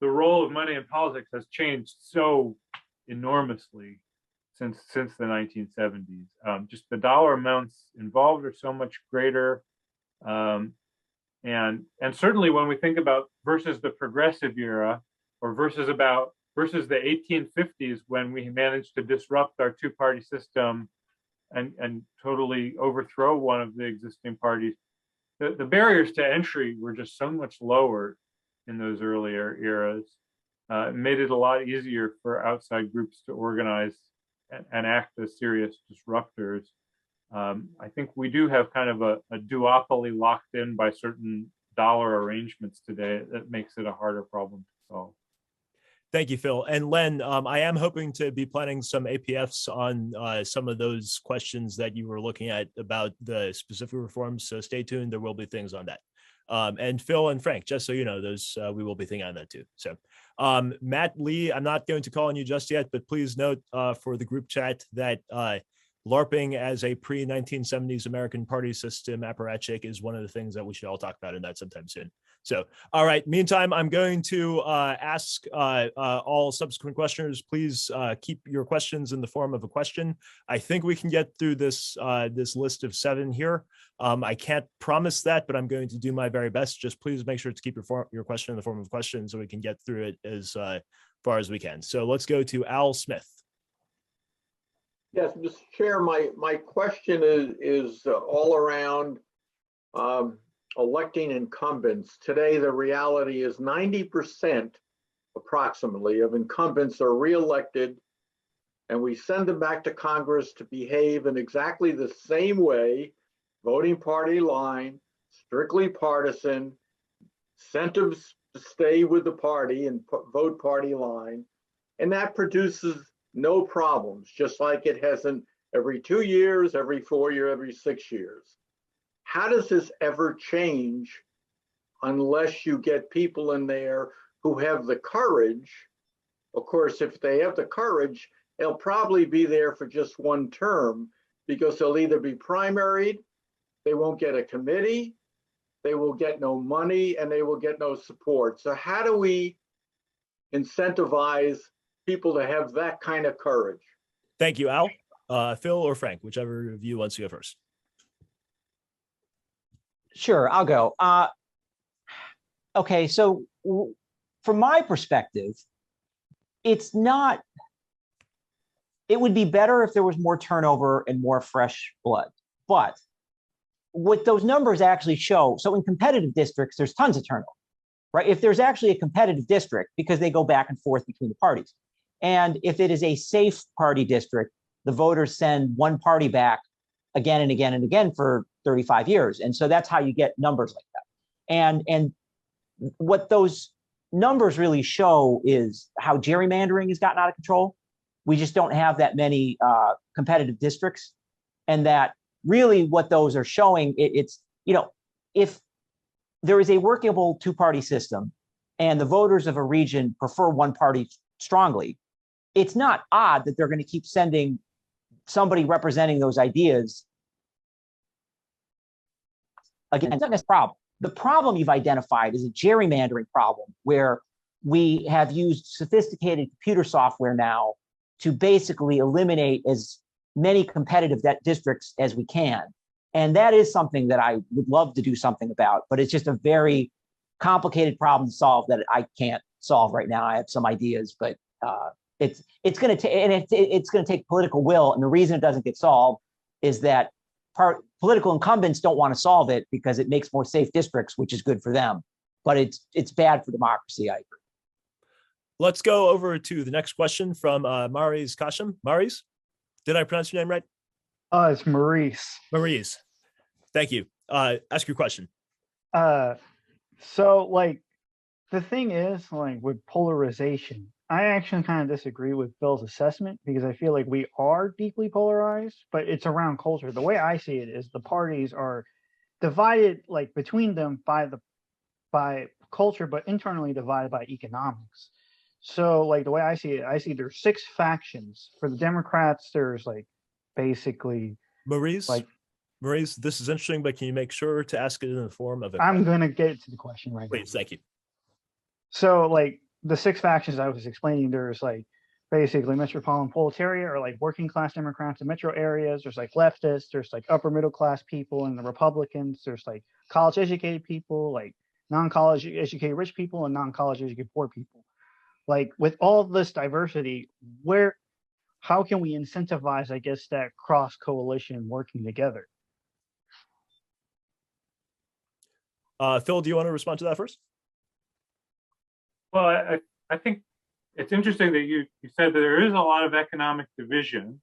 the role of money in politics has changed so enormously since the 1970s. Just the dollar amounts involved are so much greater, and certainly when we think about versus the progressive era, or versus the 1850s, when we managed to disrupt our two-party system and totally overthrow one of the existing parties, the barriers to entry were just so much lower in those earlier eras. It made it a lot easier for outside groups to organize and act as serious disruptors. I think we do have kind of a duopoly locked in by certain dollar arrangements today that makes it a harder problem to solve. Thank you, Phil. And Len, I am hoping to be planning some APFs on some of those questions that you were looking at about the specific reforms. So stay tuned. There will be things on that. And Phil and Frank, just so you know, those we will be thinking on that too. So Matt Lee, I'm not going to call on you just yet, but please note for the group chat that LARPing as a pre-1970s American party system apparatchik is one of the things that we should all talk about in that sometime soon. So, all right, meantime, I'm going to ask all subsequent questioners, please keep your questions in the form of a question. I think we can get through this, this list of 7 here. I can't promise that, but I'm going to do my very best. Just please make sure to keep your question in the form of a question so we can get through it as far as we can. So let's go to Al Smith. Yes, Mr. Chair, my question is all around electing incumbents. Today, the reality is 90% approximately of incumbents are reelected, and we send them back to Congress to behave in exactly the same way, voting party line, strictly partisan, incentives to stay with the party and vote party line, and that produces no problems, just like it hasn't every 2 years, every 4 years, every 6 years. How does this ever change unless you get people in there who have the courage? Of course, if they have the courage, they'll probably be there for just 1 term because they'll either be primaried, they won't get a committee, they will get no money, and they will get no support. So how do we incentivize people to have that kind of courage? Thank you, Al. Phil or Frank, whichever of you wants to go first. Sure, I'll go. Okay, so from my perspective, it would be better if there was more turnover and more fresh blood. But what those numbers actually show, so in competitive districts, there's tons of turnover, right? If there's actually a competitive district, because they go back and forth between the parties. And if it is a safe party district, the voters send one party back again and again and again for 35 years. And so that's how you get numbers like that. And what those numbers really show is how gerrymandering has gotten out of control. We just don't have that many competitive districts. And that really what those are showing, it's, you know, if there is a workable 2-party system and the voters of a region prefer one party strongly, it's not odd that they're going to keep sending somebody representing those ideas. Again, it's not a problem. The problem you've identified is a gerrymandering problem where we have used sophisticated computer software now to basically eliminate as many competitive districts as we can. And that is something that I would love to do something about, but it's just a very complicated problem to solve that I can't solve right now. I have some ideas, but it's going to take, and it's going to take political will. And the reason it doesn't get solved is that political incumbents don't want to solve it because it makes more safe districts, which is good for them. But it's bad for democracy, I agree. Let's go over to the next question from Maurice Kashim. Maurice, did I pronounce your name right? It's Maurice. Maurice, thank you. Ask your question. So like the thing is, like with polarization, I actually kind of disagree with Phil's assessment because I feel like we are deeply polarized, but it's around culture. The way I see it is the parties are divided like between them by culture, but internally divided by economics. So like the way I see it, I see there's 6 factions. For the Democrats, there's like basically Maurice, this is interesting, but can you make sure to ask it in the form of a I'm going to get to the question right now. Please, thank you. So like the 6 factions I was explaining, there's like basically metropolitan proletariat or like working class Democrats in metro areas. There's like leftists, there's like upper middle class people and the Republicans. There's like college educated people, like non-college educated rich people and non-college educated poor people. Like with all this diversity, how can we incentivize, I guess, that cross coalition working together? Phil, do you want to respond to that first? Well, I think it's interesting that you said that there is a lot of economic division,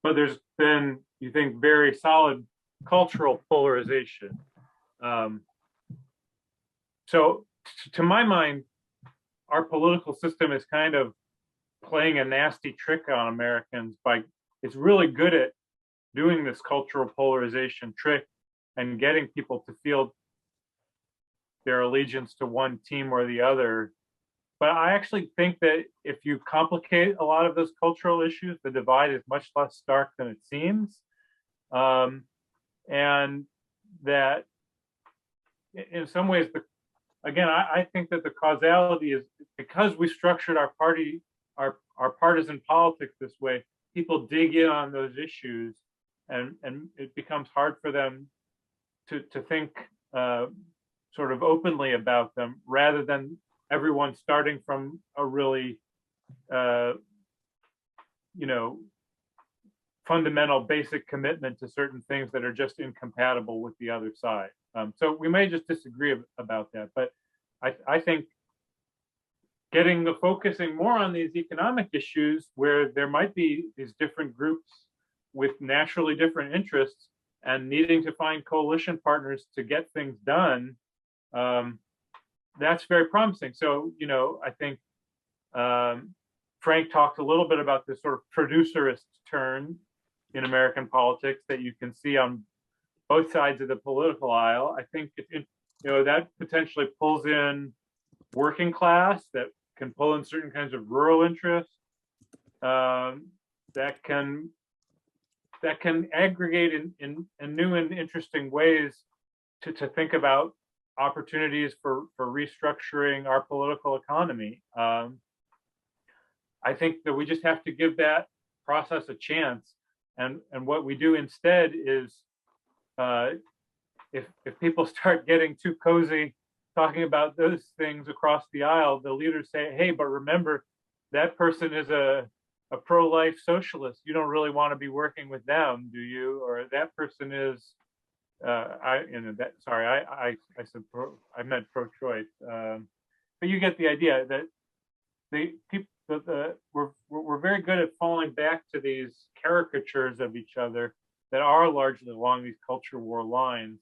but there's been, you think, very solid cultural polarization. So to my mind, our political system is kind of playing a nasty trick on Americans it's really good at doing this cultural polarization trick and getting people to feel their allegiance to one team or the other. But I actually think that if you complicate a lot of those cultural issues, the divide is much less stark than it seems. And that in some ways, I think that the causality is because we structured our partisan politics this way, people dig in on those issues, and it becomes hard for them to think sort of openly about them, rather than everyone starting from a really fundamental basic commitment to certain things that are just incompatible with the other side. So we may just disagree about that, but I think focusing more on these economic issues where there might be these different groups with naturally different interests and needing to find coalition partners to get things done, that's very promising. So, I think Frank talked a little bit about this sort of producerist turn in American politics that you can see on both sides of the political aisle. I think that potentially pulls in working class, that can pull in certain kinds of rural interests, that can aggregate in new and interesting ways to think about opportunities for restructuring our political economy. I think that we just have to give that process a chance. And what we do instead is, if people start getting too cozy talking about those things across the aisle, the leaders say, hey, but remember, that person is a pro-life socialist. You don't really want to be working with them, do you? Or that person is, I meant pro-choice. But you get the idea that we're very good at falling back to these caricatures of each other that are largely along these culture war lines,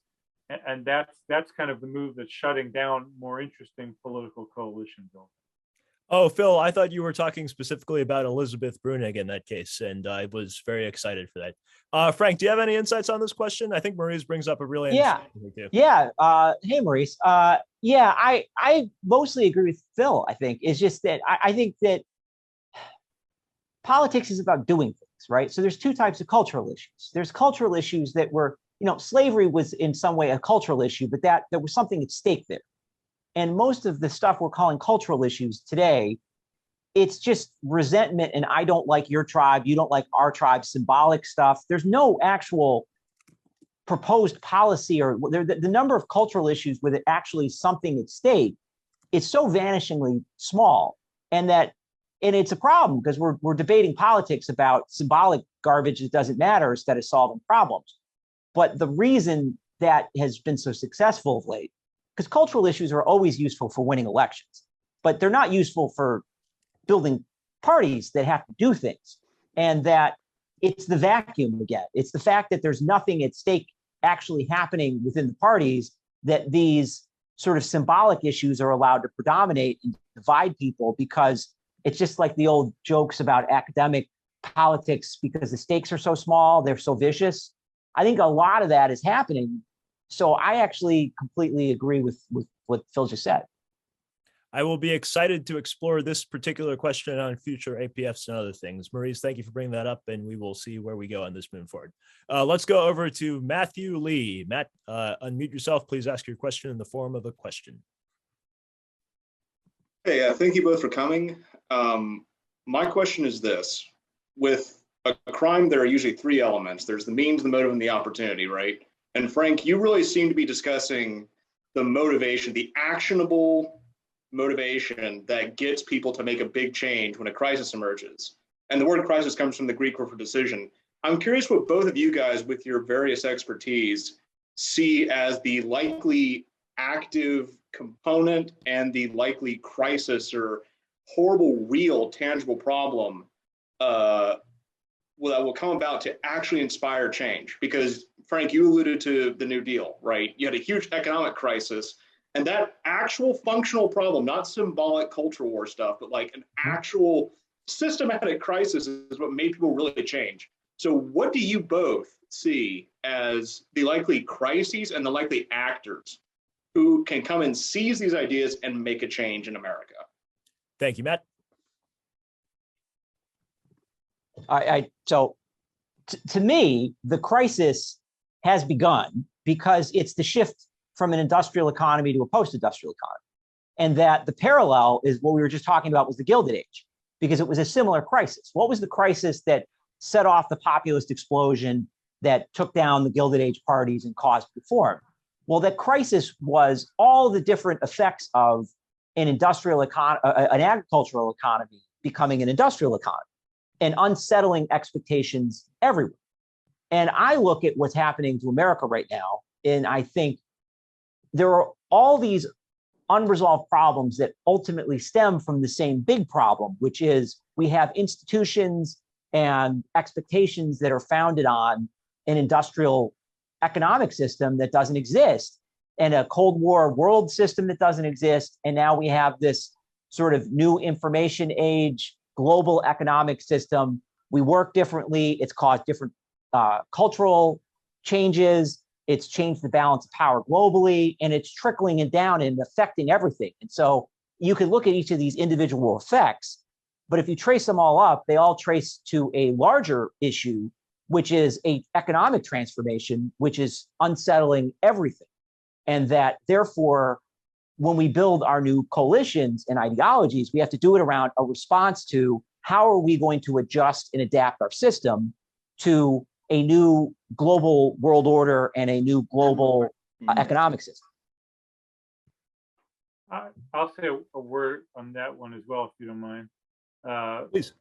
and that's kind of the move that's shutting down more interesting political coalition building. Oh, Phil, I thought you were talking specifically about Elizabeth Brunig in that case, and I was very excited for that. Frank, do you have any insights on this question? I think Maurice brings up a really interesting thing too. Yeah. Hey, Maurice. I mostly agree with Phil. I think it's just that I think that politics is about doing things, right? So there's two types of cultural issues. There's cultural issues that were, slavery was in some way a cultural issue, but that there was something at stake there. And most of the stuff we're calling cultural issues today, it's just resentment and I don't like your tribe, you don't like our tribe, symbolic stuff. There's no actual proposed policy or the number of cultural issues with actually something at stake is so vanishingly small. And it's a problem because we're debating politics about symbolic garbage that doesn't matter instead of solving problems. But the reason that has been so successful of late, because cultural issues are always useful for winning elections, but they're not useful for building parties that have to do things. And that it's the vacuum again. It's the fact that there's nothing at stake actually happening within the parties, that these sort of symbolic issues are allowed to predominate and divide people, because it's just like the old jokes about academic politics, because the stakes are so small, they're so vicious. I think a lot of that is happening. So I actually completely agree with what Phil just said. I will be excited to explore this particular question on future APFs and other things. Maurice, thank you for bringing that up, and we will see where we go on this moving forward. Let's go over to Matthew Lee. Matt, unmute yourself. Please ask your question in the form of a question. Hey, thank you both for coming. My question is this. With a crime, there are usually three elements. There's the means, the motive, and the opportunity, right? And Frank, you really seem to be discussing the motivation, the actionable motivation that gets people to make a big change when a crisis emerges. And the word crisis comes from the Greek word for decision. I'm curious what both of you guys, with your various expertise, see as the likely active component and the likely crisis or horrible, real, tangible problem that will come about to actually inspire change. Because Frank, you alluded to the New Deal, right? You had a huge economic crisis, and that actual functional problem, not symbolic culture war stuff, but like an actual systematic crisis is what made people really change. So what do you both see as the likely crises and the likely actors who can come and seize these ideas and make a change in America? Thank you, Matt. So to me, the crisis has begun because it's the shift from an industrial economy to a post-industrial economy. And that the parallel is what we were just talking about was the Gilded Age, because it was a similar crisis. What was the crisis that set off the populist explosion that took down the Gilded Age parties and caused reform? Well, that crisis was all the different effects of an industrial economy, an agricultural economy becoming an industrial economy, and unsettling expectations everywhere. And I look at what's happening to America right now, and I think there are all these unresolved problems that ultimately stem from the same big problem, which is we have institutions and expectations that are founded on an industrial economic system that doesn't exist, and a Cold War world system that doesn't exist. And now we have this sort of new information age, global economic system. We work differently. It's caused different cultural changes. It's changed the balance of power globally, and it's trickling it down and affecting everything. And so you can look at each of these individual effects, but if you trace them all up, they all trace to a larger issue, which is an economic transformation, which is unsettling everything. And that therefore, when we build our new coalitions and ideologies, we have to do it around a response to how are we going to adjust and adapt our system to a new global world order and a new global economic system. I'll say a word on that one as well, if you don't mind. Please.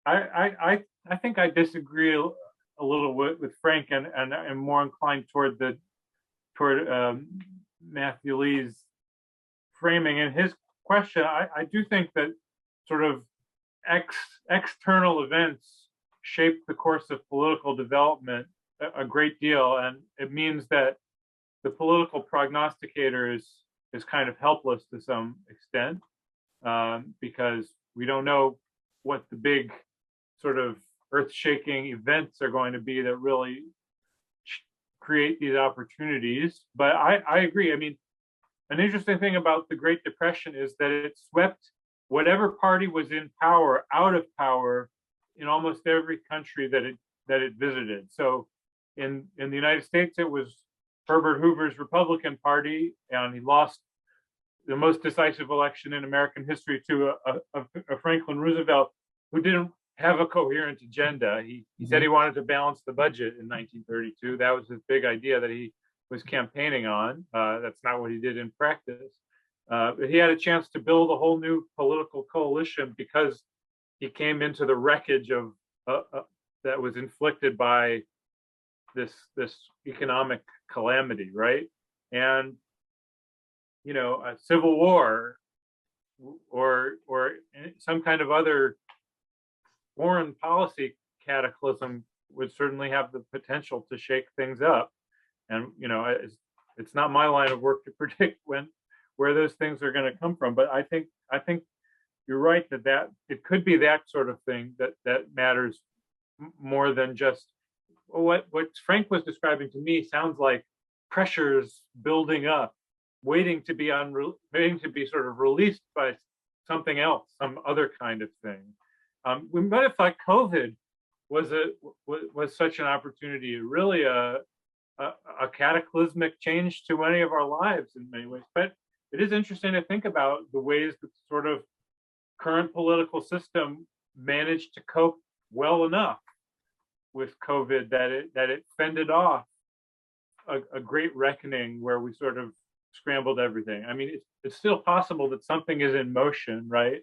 I think I disagree a little with Frank, and I'm more inclined toward Matthew Lee's framing. In his question, I do think that sort of external events shape the course of political development a great deal, and it means that the political prognosticator is kind of helpless to some extent, because we don't know what the big sort of earth-shaking events are going to be that really create these opportunities. But I agree. I mean, an interesting thing about the Great Depression is that it swept whatever party was in power out of power in almost every country that it visited. So in the United States, it was Herbert Hoover's Republican Party, and he lost the most decisive election in American history to a Franklin Roosevelt who didn't have a coherent agenda. He said he wanted to balance the budget in 1932. That was his big idea that he was campaigning on. That's not what he did in practice. But he had a chance to build a whole new political coalition because he came into the wreckage of that was inflicted by this economic calamity, right? And a civil war or some kind of other foreign policy cataclysm would certainly have the potential to shake things up. And it's not my line of work to predict where those things are going to come from. But I think you're right that it could be that sort of thing that matters more than just what Frank was describing. To me sounds like pressures building up, waiting to be sort of released by something else, some other kind of thing. We might have thought COVID was such an opportunity, really a cataclysmic change to many of our lives in many ways. But it is interesting to think about the ways that sort of current political system managed to cope well enough with COVID that it fended off a great reckoning where we sort of scrambled everything. I mean, it's still possible that something is in motion, right?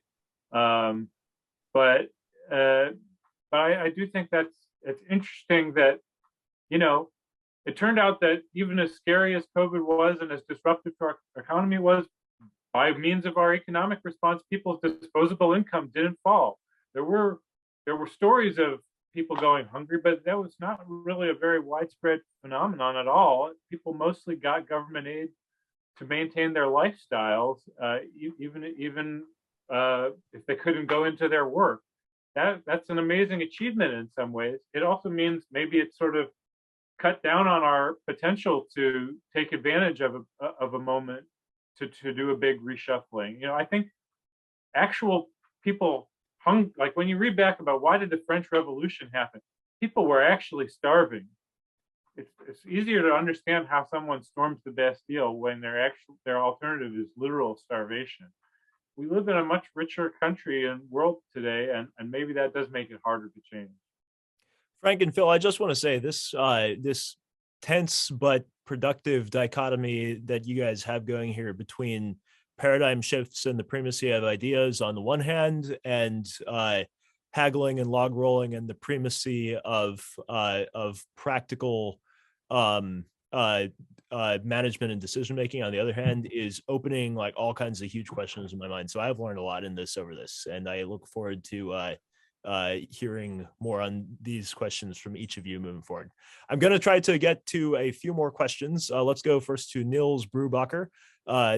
But I do think it's interesting that it turned out that even as scary as COVID was and as disruptive to our economy was, by means of our economic response, people's disposable income didn't fall. There were stories of people going hungry, but that was not really a very widespread phenomenon at all. People mostly got government aid to maintain their lifestyles, even if they couldn't go into their work. That's an amazing achievement in some ways. It also means maybe it sort of cut down on our potential to take advantage of a moment to do a big reshuffling. You know, I think actual people like when you read back about why did the French Revolution happen, people were actually starving. It's easier to understand how someone storms the Bastille when their alternative is literal starvation. We live in a much richer country and world today, and maybe that does make it harder to change. Frank and Phil, I just want to say this this tense but productive dichotomy that you guys have going here between paradigm shifts and the primacy of ideas on the one hand, and haggling and log rolling and the primacy of practical management and decision making on the other hand, is opening like all kinds of huge questions in my mind. So I've learned a lot in this over this, and I look forward to hearing more on these questions from each of you moving forward. I'm going to try to get to a few more questions. Let's go first to Niels Brubacher.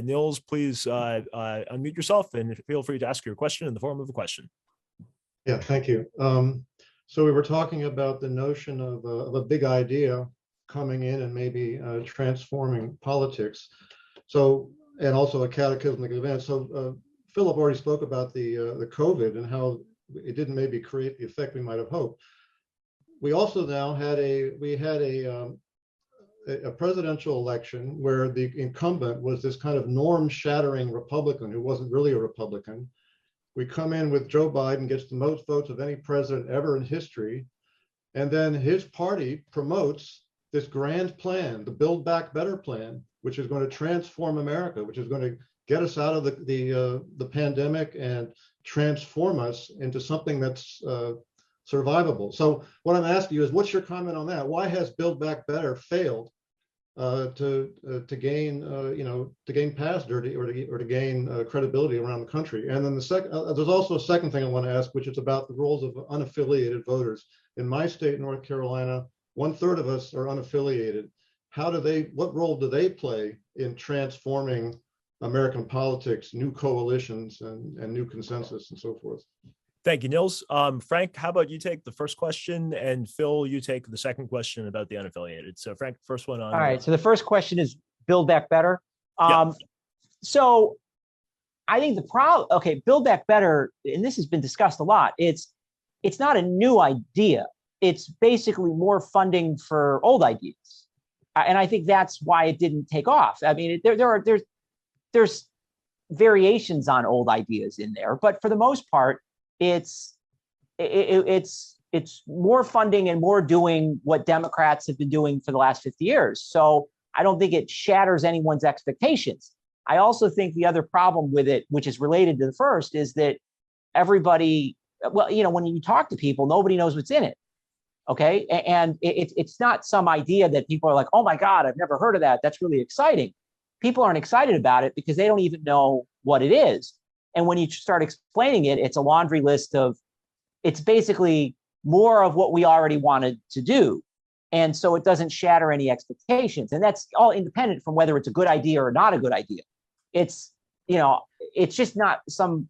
Niels, please unmute yourself and feel free to ask your question in the form of a question. Yeah, thank you. So we were talking about the notion of a big idea coming in and maybe transforming politics. So, and also a cataclysmic event. So Philip already spoke about the COVID and how it didn't maybe create the effect we might have hoped. We also now had a presidential election where the incumbent was this kind of norm-shattering Republican who wasn't really a Republican. We come in with Joe Biden, gets the most votes of any president ever in history, and then his party promotes this grand plan, the Build Back Better plan, which is going to transform America, which is going to get us out of the pandemic and transform us into something that's survivable. So what I'm asking you is, what's your comment on that? Why has Build Back Better failed to gain pasturity or to gain credibility around the country? And then the second, there's also a second thing I want to ask, which is about the roles of unaffiliated voters. In my state, North Carolina, 1/3 of us are unaffiliated. What role do they play in transforming American politics, new coalitions and new consensus and so forth? Thank you, Niels. Frank, how about you take the first question, and Phil, you take the second question about the unaffiliated. So Frank, first one on. All right, so the first question is Build Back Better. Yeah. So I think the problem, okay, Build Back Better, and this has been discussed a lot, it's not a new idea. It's basically more funding for old ideas. And I think that's why it didn't take off. I mean, there's variations on old ideas in there, but for the most part, it's more funding and more doing what Democrats have been doing for the last 50 years. So I don't think it shatters anyone's expectations. I also think the other problem with it, which is related to the first, is that everybody, well, you know, when you talk to people, nobody knows what's in it. Okay. And it's not some idea that people are like, oh my God, I've never heard of that. That's really exciting. People aren't excited about it because they don't even know what it is. And when you start explaining it, it's a laundry list of, it's basically more of what we already wanted to do. And so it doesn't shatter any expectations. And that's all independent from whether it's a good idea or not a good idea. It's, you know, it's just not some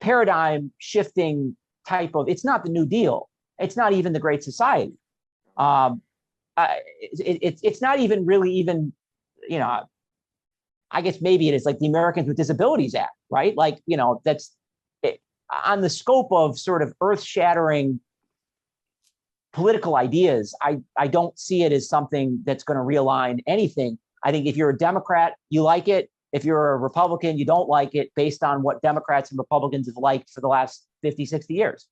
paradigm shifting type of, it's not the New Deal. It's not even the Great Society. It's not even really even, you know, I guess maybe it is like the Americans with Disabilities Act, right? Like, you know, that's it, on the scope of sort of earth-shattering political ideas. I don't see it as something that's going to realign anything. I think if you're a Democrat, you like it. If you're a Republican, you don't like it based on what Democrats and Republicans have liked for the last 50, 60 years.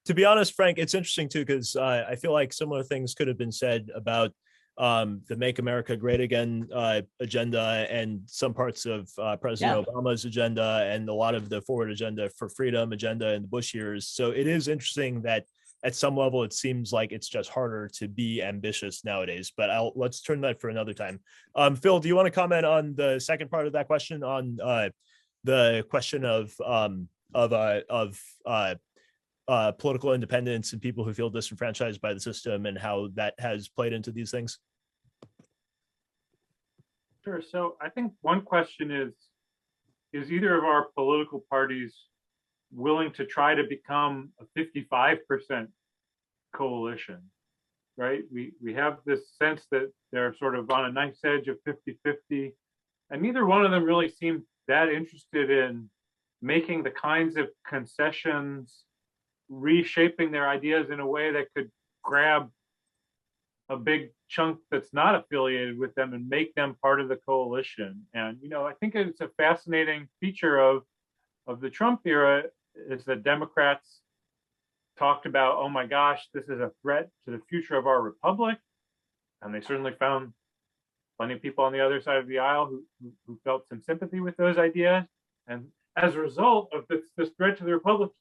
To be honest, Frank, it's interesting too, because I feel like similar things could have been said about the Make America Great Again agenda and some parts of President Obama's agenda and a lot of the Forward Agenda for Freedom agenda in the Bush years. So it is interesting that at some level, it seems like it's just harder to be ambitious nowadays, but let's turn that for another time. Phil, do you want to comment on the second part of that question, on the question of political independence and people who feel disenfranchised by the system and how that has played into these things? Sure. So I think one question is either of our political parties willing to try to become a 55% coalition? right? We have this sense that they're sort of on a nice edge of 50-50, and neither one of them really seemed that interested in making the kinds of concessions, reshaping their ideas in a way that could grab a big chunk that's not affiliated with them and make them part of the coalition. And, I think it's a fascinating feature of the Trump era is that Democrats talked about, oh my gosh, this is a threat to the future of our republic. And they certainly found plenty of people on the other side of the aisle who felt some sympathy with those ideas. And as a result of this threat to the republic,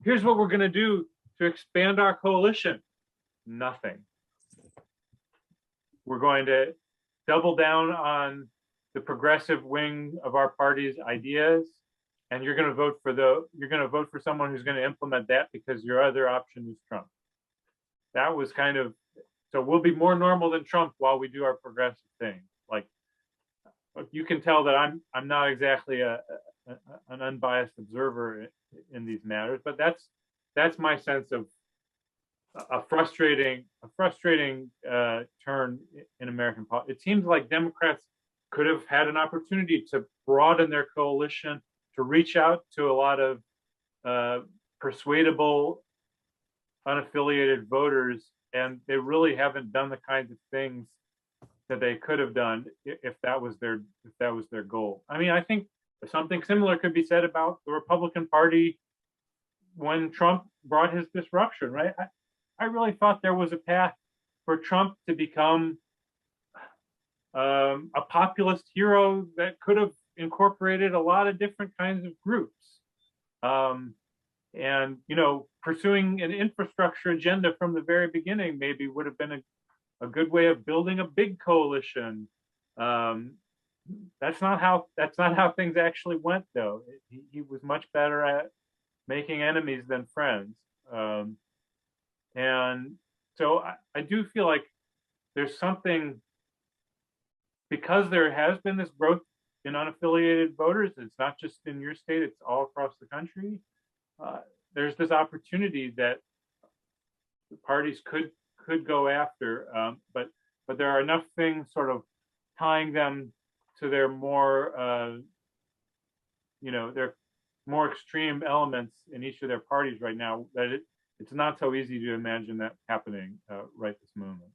here's what we're going to do to expand our coalition. Nothing. We're going to double down on the progressive wing of our party's ideas, and you're going to vote for someone who's going to implement that because your other option is Trump. That was so we'll be more normal than Trump while we do our progressive thing. Like, you can tell that I'm not exactly an unbiased observer in these matters, but that's my sense of a frustrating turn in American politics. It seems like Democrats could have had an opportunity to broaden their coalition, to reach out to a lot of persuadable, unaffiliated voters, and they really haven't done the kinds of things that they could have done if that was their goal. I mean, I think something similar could be said about the Republican Party when Trump brought his disruption, right? I really thought there was a path for Trump to become a populist hero that could have incorporated a lot of different kinds of groups. And, pursuing an infrastructure agenda from the very beginning maybe would have been a good way of building a big coalition. That's not how things actually went, though. He was much better at making enemies than friends. And so I do feel like there's something, because there has been this growth in unaffiliated voters, it's not just in your state, it's all across the country. There's this opportunity that the parties could go after, but there are enough things sort of tying them to their more, their more extreme elements in each of their parties right now that it's not so easy to imagine that happening right this moment.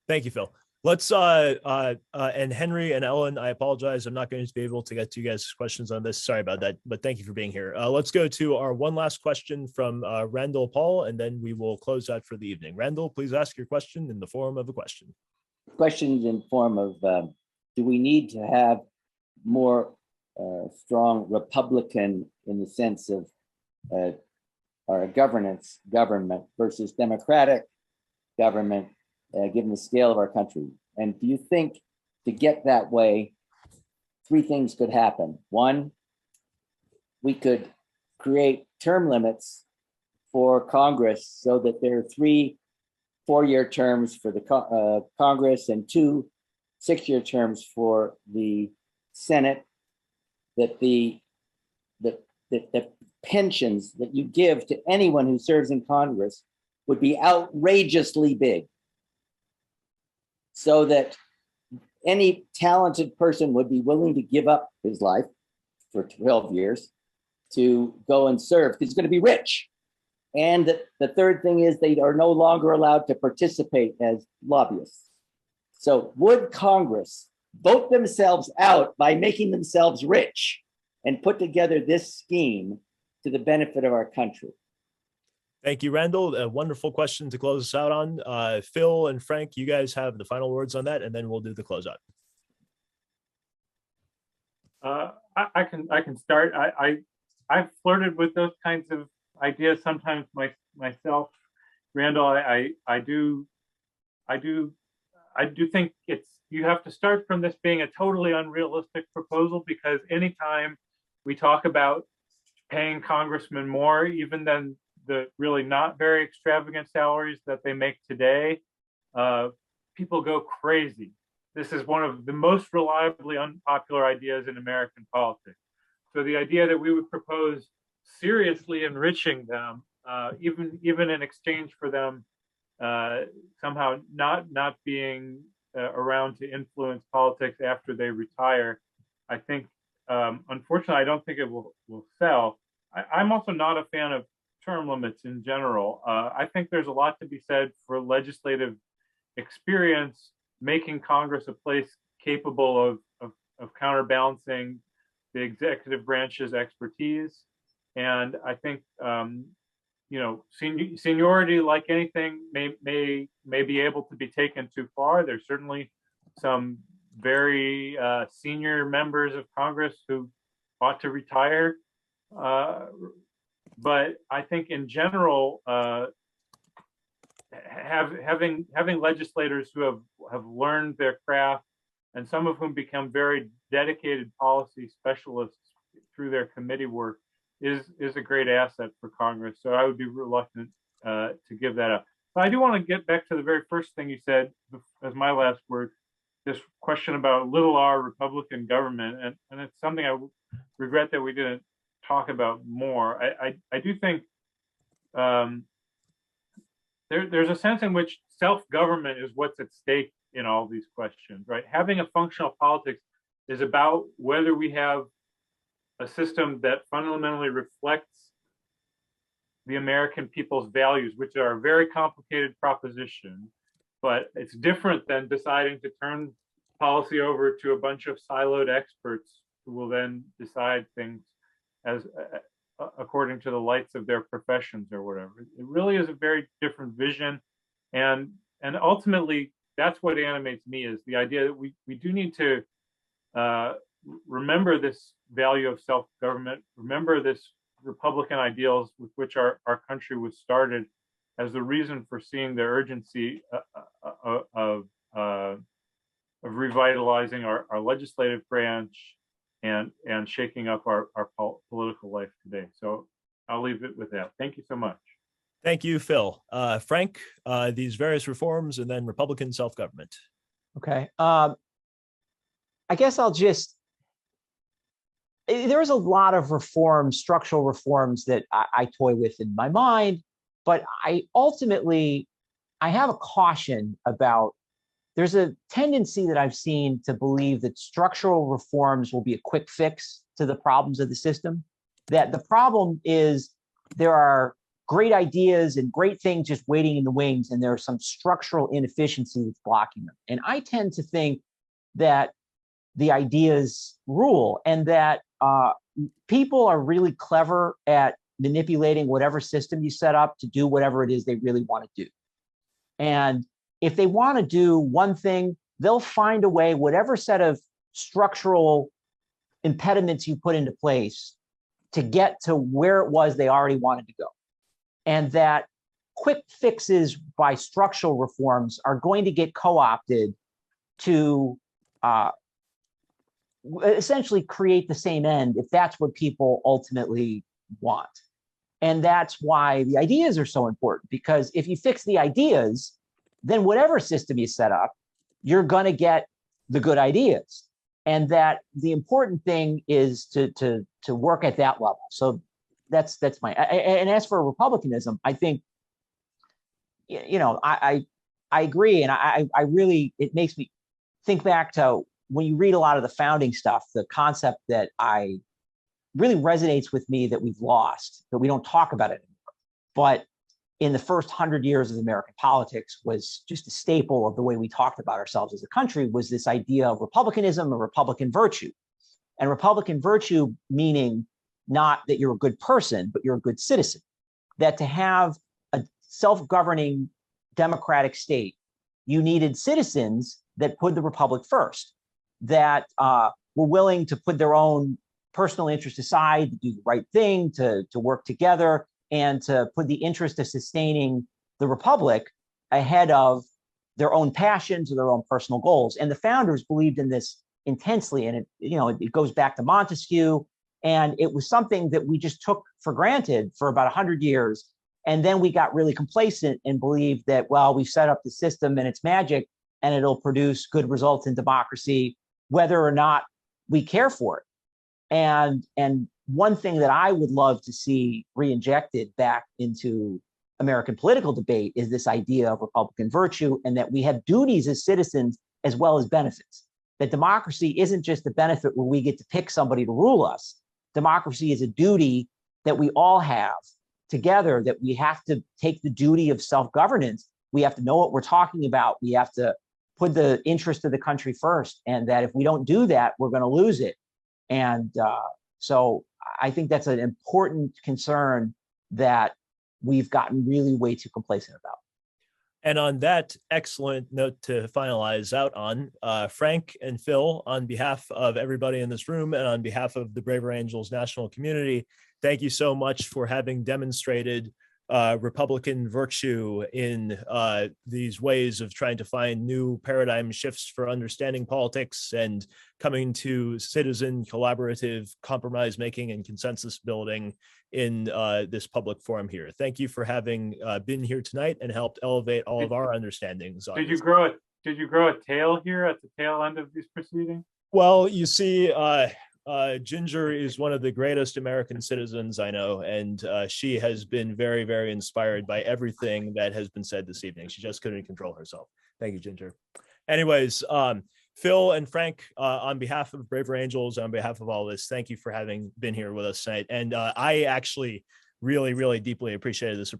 Thank you, Phil. Let's and Henry and Ellen, I apologize. I'm not going to be able to get to you guys' questions on this. Sorry about that, but thank you for being here. Let's go to our one last question from Randall Paul, and then we will close out for the evening. Randall, please ask your question in the form of a question. Questions in form of, do we need to have more strong Republican in the sense of our government versus Democratic government, given the scale of our country? And do you think to get that way, three things could happen? One, we could create term limits for Congress so that there are 3 4-year terms for the Congress and 2 6-year terms for the Senate, that the pensions that you give to anyone who serves in Congress would be outrageously big, so that any talented person would be willing to give up his life for 12 years to go and serve, because he's going to be rich. And the third thing is they are no longer allowed to participate as lobbyists. So would Congress vote themselves out by making themselves rich and put together this scheme to the benefit of our country? Thank you, Randall. A wonderful question to close us out on. Phil and Frank, you guys have the final words on that, and then we'll do the closeout. I can start. I've flirted with those kinds of ideas sometimes myself, Randall. I do think you have to start from this being a totally unrealistic proposal, because anytime we talk about paying congressmen more, even than the really not very extravagant salaries that they make today, people go crazy. This is one of the most reliably unpopular ideas in American politics. So the idea that we would propose seriously enriching them, even in exchange for them somehow not being around to influence politics after they retire, I think, unfortunately, I don't think it will sell. I'm also not a fan of term limits in general. I think there's a lot to be said for legislative experience, making Congress a place capable of counterbalancing the executive branch's expertise. And I think, you know, seniority, like anything, may be able to be taken too far. There's certainly some very senior members of Congress who ought to retire. But I think in general, having legislators who have learned their craft, and some of whom become very dedicated policy specialists through their committee work, is a great asset for Congress. So I would be reluctant to give that up. But I do want to get back to the very first thing you said as my last word, this question about little r Republican government, and it's something I regret that we didn't talk about more. I do think there's a sense in which self-government is what's at stake in all these questions, right? Having a functional politics is about whether we have a system that fundamentally reflects the American people's values, which are a very complicated proposition, but it's different than deciding to turn policy over to a bunch of siloed experts who will then decide things as according to the lights of their professions or whatever. It really is a very different vision, and ultimately that's what animates me, is the idea that we do need to remember this value of self-government, remember this Republican ideals with which our country was started as the reason for seeing the urgency of revitalizing our legislative branch and shaking up our political life today. So I'll leave it with that. Thank you so much. Thank you, Phil. Frank, these various reforms and then Republican self-government. Okay. I guess I'll just, there's a lot of reforms, structural reforms that I toy with in my mind, but I have a caution about, there's a tendency that I've seen to believe that structural reforms will be a quick fix to the problems of the system. That the problem is there are great ideas and great things just waiting in the wings, and there's some structural inefficiency that's blocking them. And I tend to think that the ideas rule, and that people are really clever at manipulating whatever system you set up to do whatever it is they really want to do. And if they want to do one thing, they'll find a way, whatever set of structural impediments you put into place, to get to where it was they already wanted to go. And that quick fixes by structural reforms are going to get co-opted to essentially create the same end, if that's what people ultimately want. And that's why the ideas are so important, because if you fix the ideas, then whatever system you set up, you're going to get the good ideas. And that the important thing is to work at that level. So that's my, and as for republicanism, I think, you know, I agree. And I really, it makes me think back to when you read a lot of the founding stuff, the concept that really resonates with me that we've lost, that we don't talk about it anymore. But in the first 100 years of American politics was just a staple of the way we talked about ourselves as a country, was this idea of republicanism or Republican virtue. And Republican virtue meaning not that you're a good person, but you're a good citizen. That to have a self-governing democratic state, you needed citizens that put the republic first, that were willing to put their own personal interests aside, to do the right thing, to work together, and to put the interest of sustaining the republic ahead of their own passions or their own personal goals. And the founders believed in this intensely. And it goes back to Montesquieu. And it was something that we just took for granted for about 100 years. And then we got really complacent and believed that, well, we've set up the system and it's magic and it'll produce good results in democracy, whether or not we care for it. And one thing that I would love to see re-injected back into American political debate is this idea of Republican virtue, and that we have duties as citizens as well as benefits. That democracy isn't just a benefit where we get to pick somebody to rule us. Democracy is a duty that we all have together, that we have to take the duty of self-governance. We have to know what we're talking about. We have to put the interest of the country first, and that if we don't do that, we're going to lose it. And so I think that's an important concern that we've gotten really way too complacent about. And on that excellent note to finalize out on, Frank and Phil, on behalf of everybody in this room and on behalf of the Braver Angels national community, thank you so much for having demonstrated Republican virtue in these ways of trying to find new paradigm shifts for understanding politics and coming to citizen collaborative compromise making and consensus building in this public forum here. Thank you for having been here tonight and helped elevate all of our understandings. Did you grow a tail here at the tail end of these proceedings? Well, you see, Ginger is one of the greatest American citizens I know, and she has been very, very inspired by everything that has been said this evening. She just couldn't control herself. Thank you, Ginger. Anyways, Phil and Frank, on behalf of Braver Angels, on behalf of all this, thank you for having been here with us tonight. And I actually really, really deeply appreciated this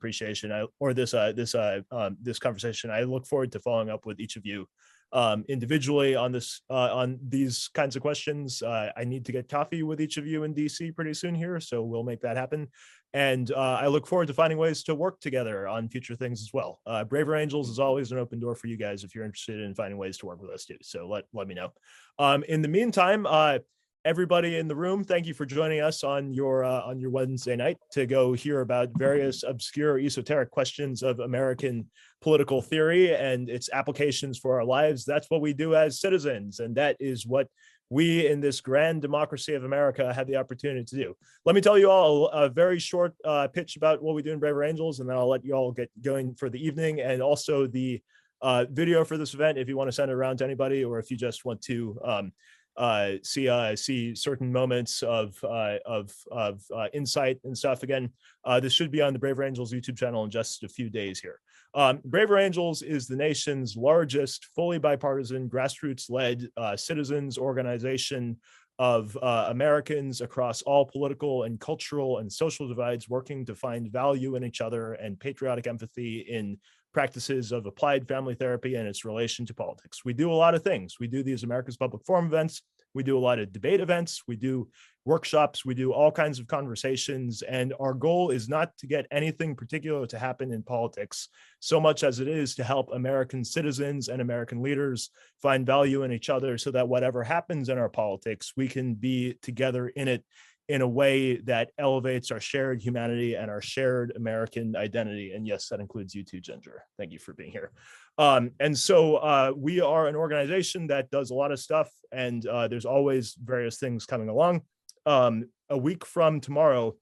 this conversation. I look forward to following up with each of you individually on these kinds of questions. I need to get coffee with each of you in DC pretty soon here, so we'll make that happen. And I look forward to finding ways to work together on future things as well. Braver Angels is always an open door for you guys if you're interested in finding ways to work with us too. So let me know. In the meantime, everybody in the room, thank you for joining us on your Wednesday night to go hear about various obscure esoteric questions of American political theory and its applications for our lives. That's what we do as citizens, and that is what we in this grand democracy of America have the opportunity to do. Let me tell you all a very short pitch about what we do in Braver Angels, and then I'll let you all get going for the evening, and also the video for this event if you want to send it around to anybody, or if you just want to see certain moments of insight and stuff. Again, this should be on the Braver Angels YouTube channel in just a few days here. Braver Angels is the nation's largest fully bipartisan grassroots-led citizens organization of Americans across all political and cultural and social divides, working to find value in each other and patriotic empathy in practices of applied family therapy and its relation to politics. We do a lot of things. We do these America's Public Forum events. We do a lot of debate events. We do workshops. We do all kinds of conversations. And our goal is not to get anything particular to happen in politics so much as it is to help American citizens and American leaders find value in each other so that whatever happens in our politics, we can be together in it in a way that elevates our shared humanity and our shared American identity. And yes, that includes you too, Ginger. Thank you for being here. And so we are an organization that does a lot of stuff, and there's always various things coming along. A week from tomorrow,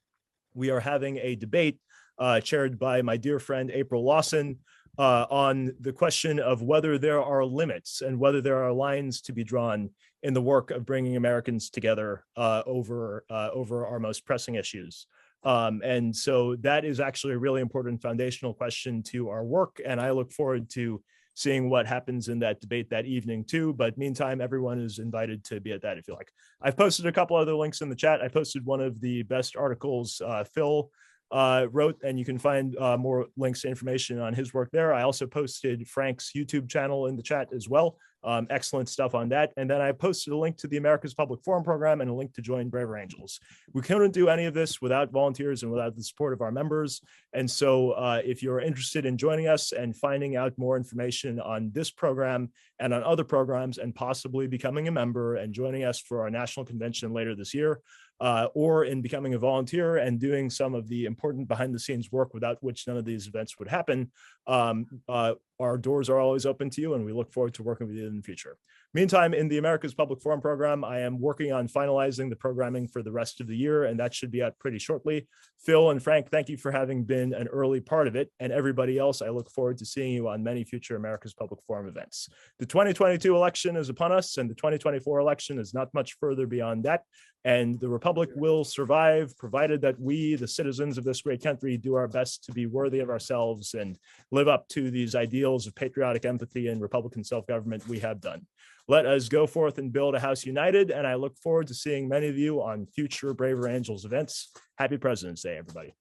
we are having a debate chaired by my dear friend, April Lawson, on the question of whether there are limits and whether there are lines to be drawn in the work of bringing Americans together over our most pressing issues. And so that is actually a really important foundational question to our work. And I look forward to seeing what happens in that debate that evening too. But meantime, everyone is invited to be at that if you like. I've posted a couple other links in the chat. I posted one of the best articles Phil wrote, and you can find more links to information on his work there. I also posted Frank's YouTube channel in the chat as well. Excellent stuff on that. And then I posted a link to the America's Public Forum program and a link to join Braver Angels. We couldn't do any of this without volunteers and without the support of our members. And so if you're interested in joining us and finding out more information on this program and on other programs and possibly becoming a member and joining us for our national convention later this year, or in becoming a volunteer and doing some of the important behind the scenes work without which none of these events would happen, our doors are always open to you, and we look forward to working with you in the future. Meantime, in the America's Public Forum program, I am working on finalizing the programming for the rest of the year, and that should be out pretty shortly. Phil and Frank, thank you for having been an early part of it. And everybody else, I look forward to seeing you on many future America's Public Forum events. The 2022 election is upon us, and the 2024 election is not much further beyond that. And the Republic will survive, provided that we, the citizens of this great country, do our best to be worthy of ourselves and live up to these ideals of patriotic empathy and Republican self-government we have done. Let us go forth and build a house united, and I look forward to seeing many of you on future Braver Angels events. Happy President's Day, everybody.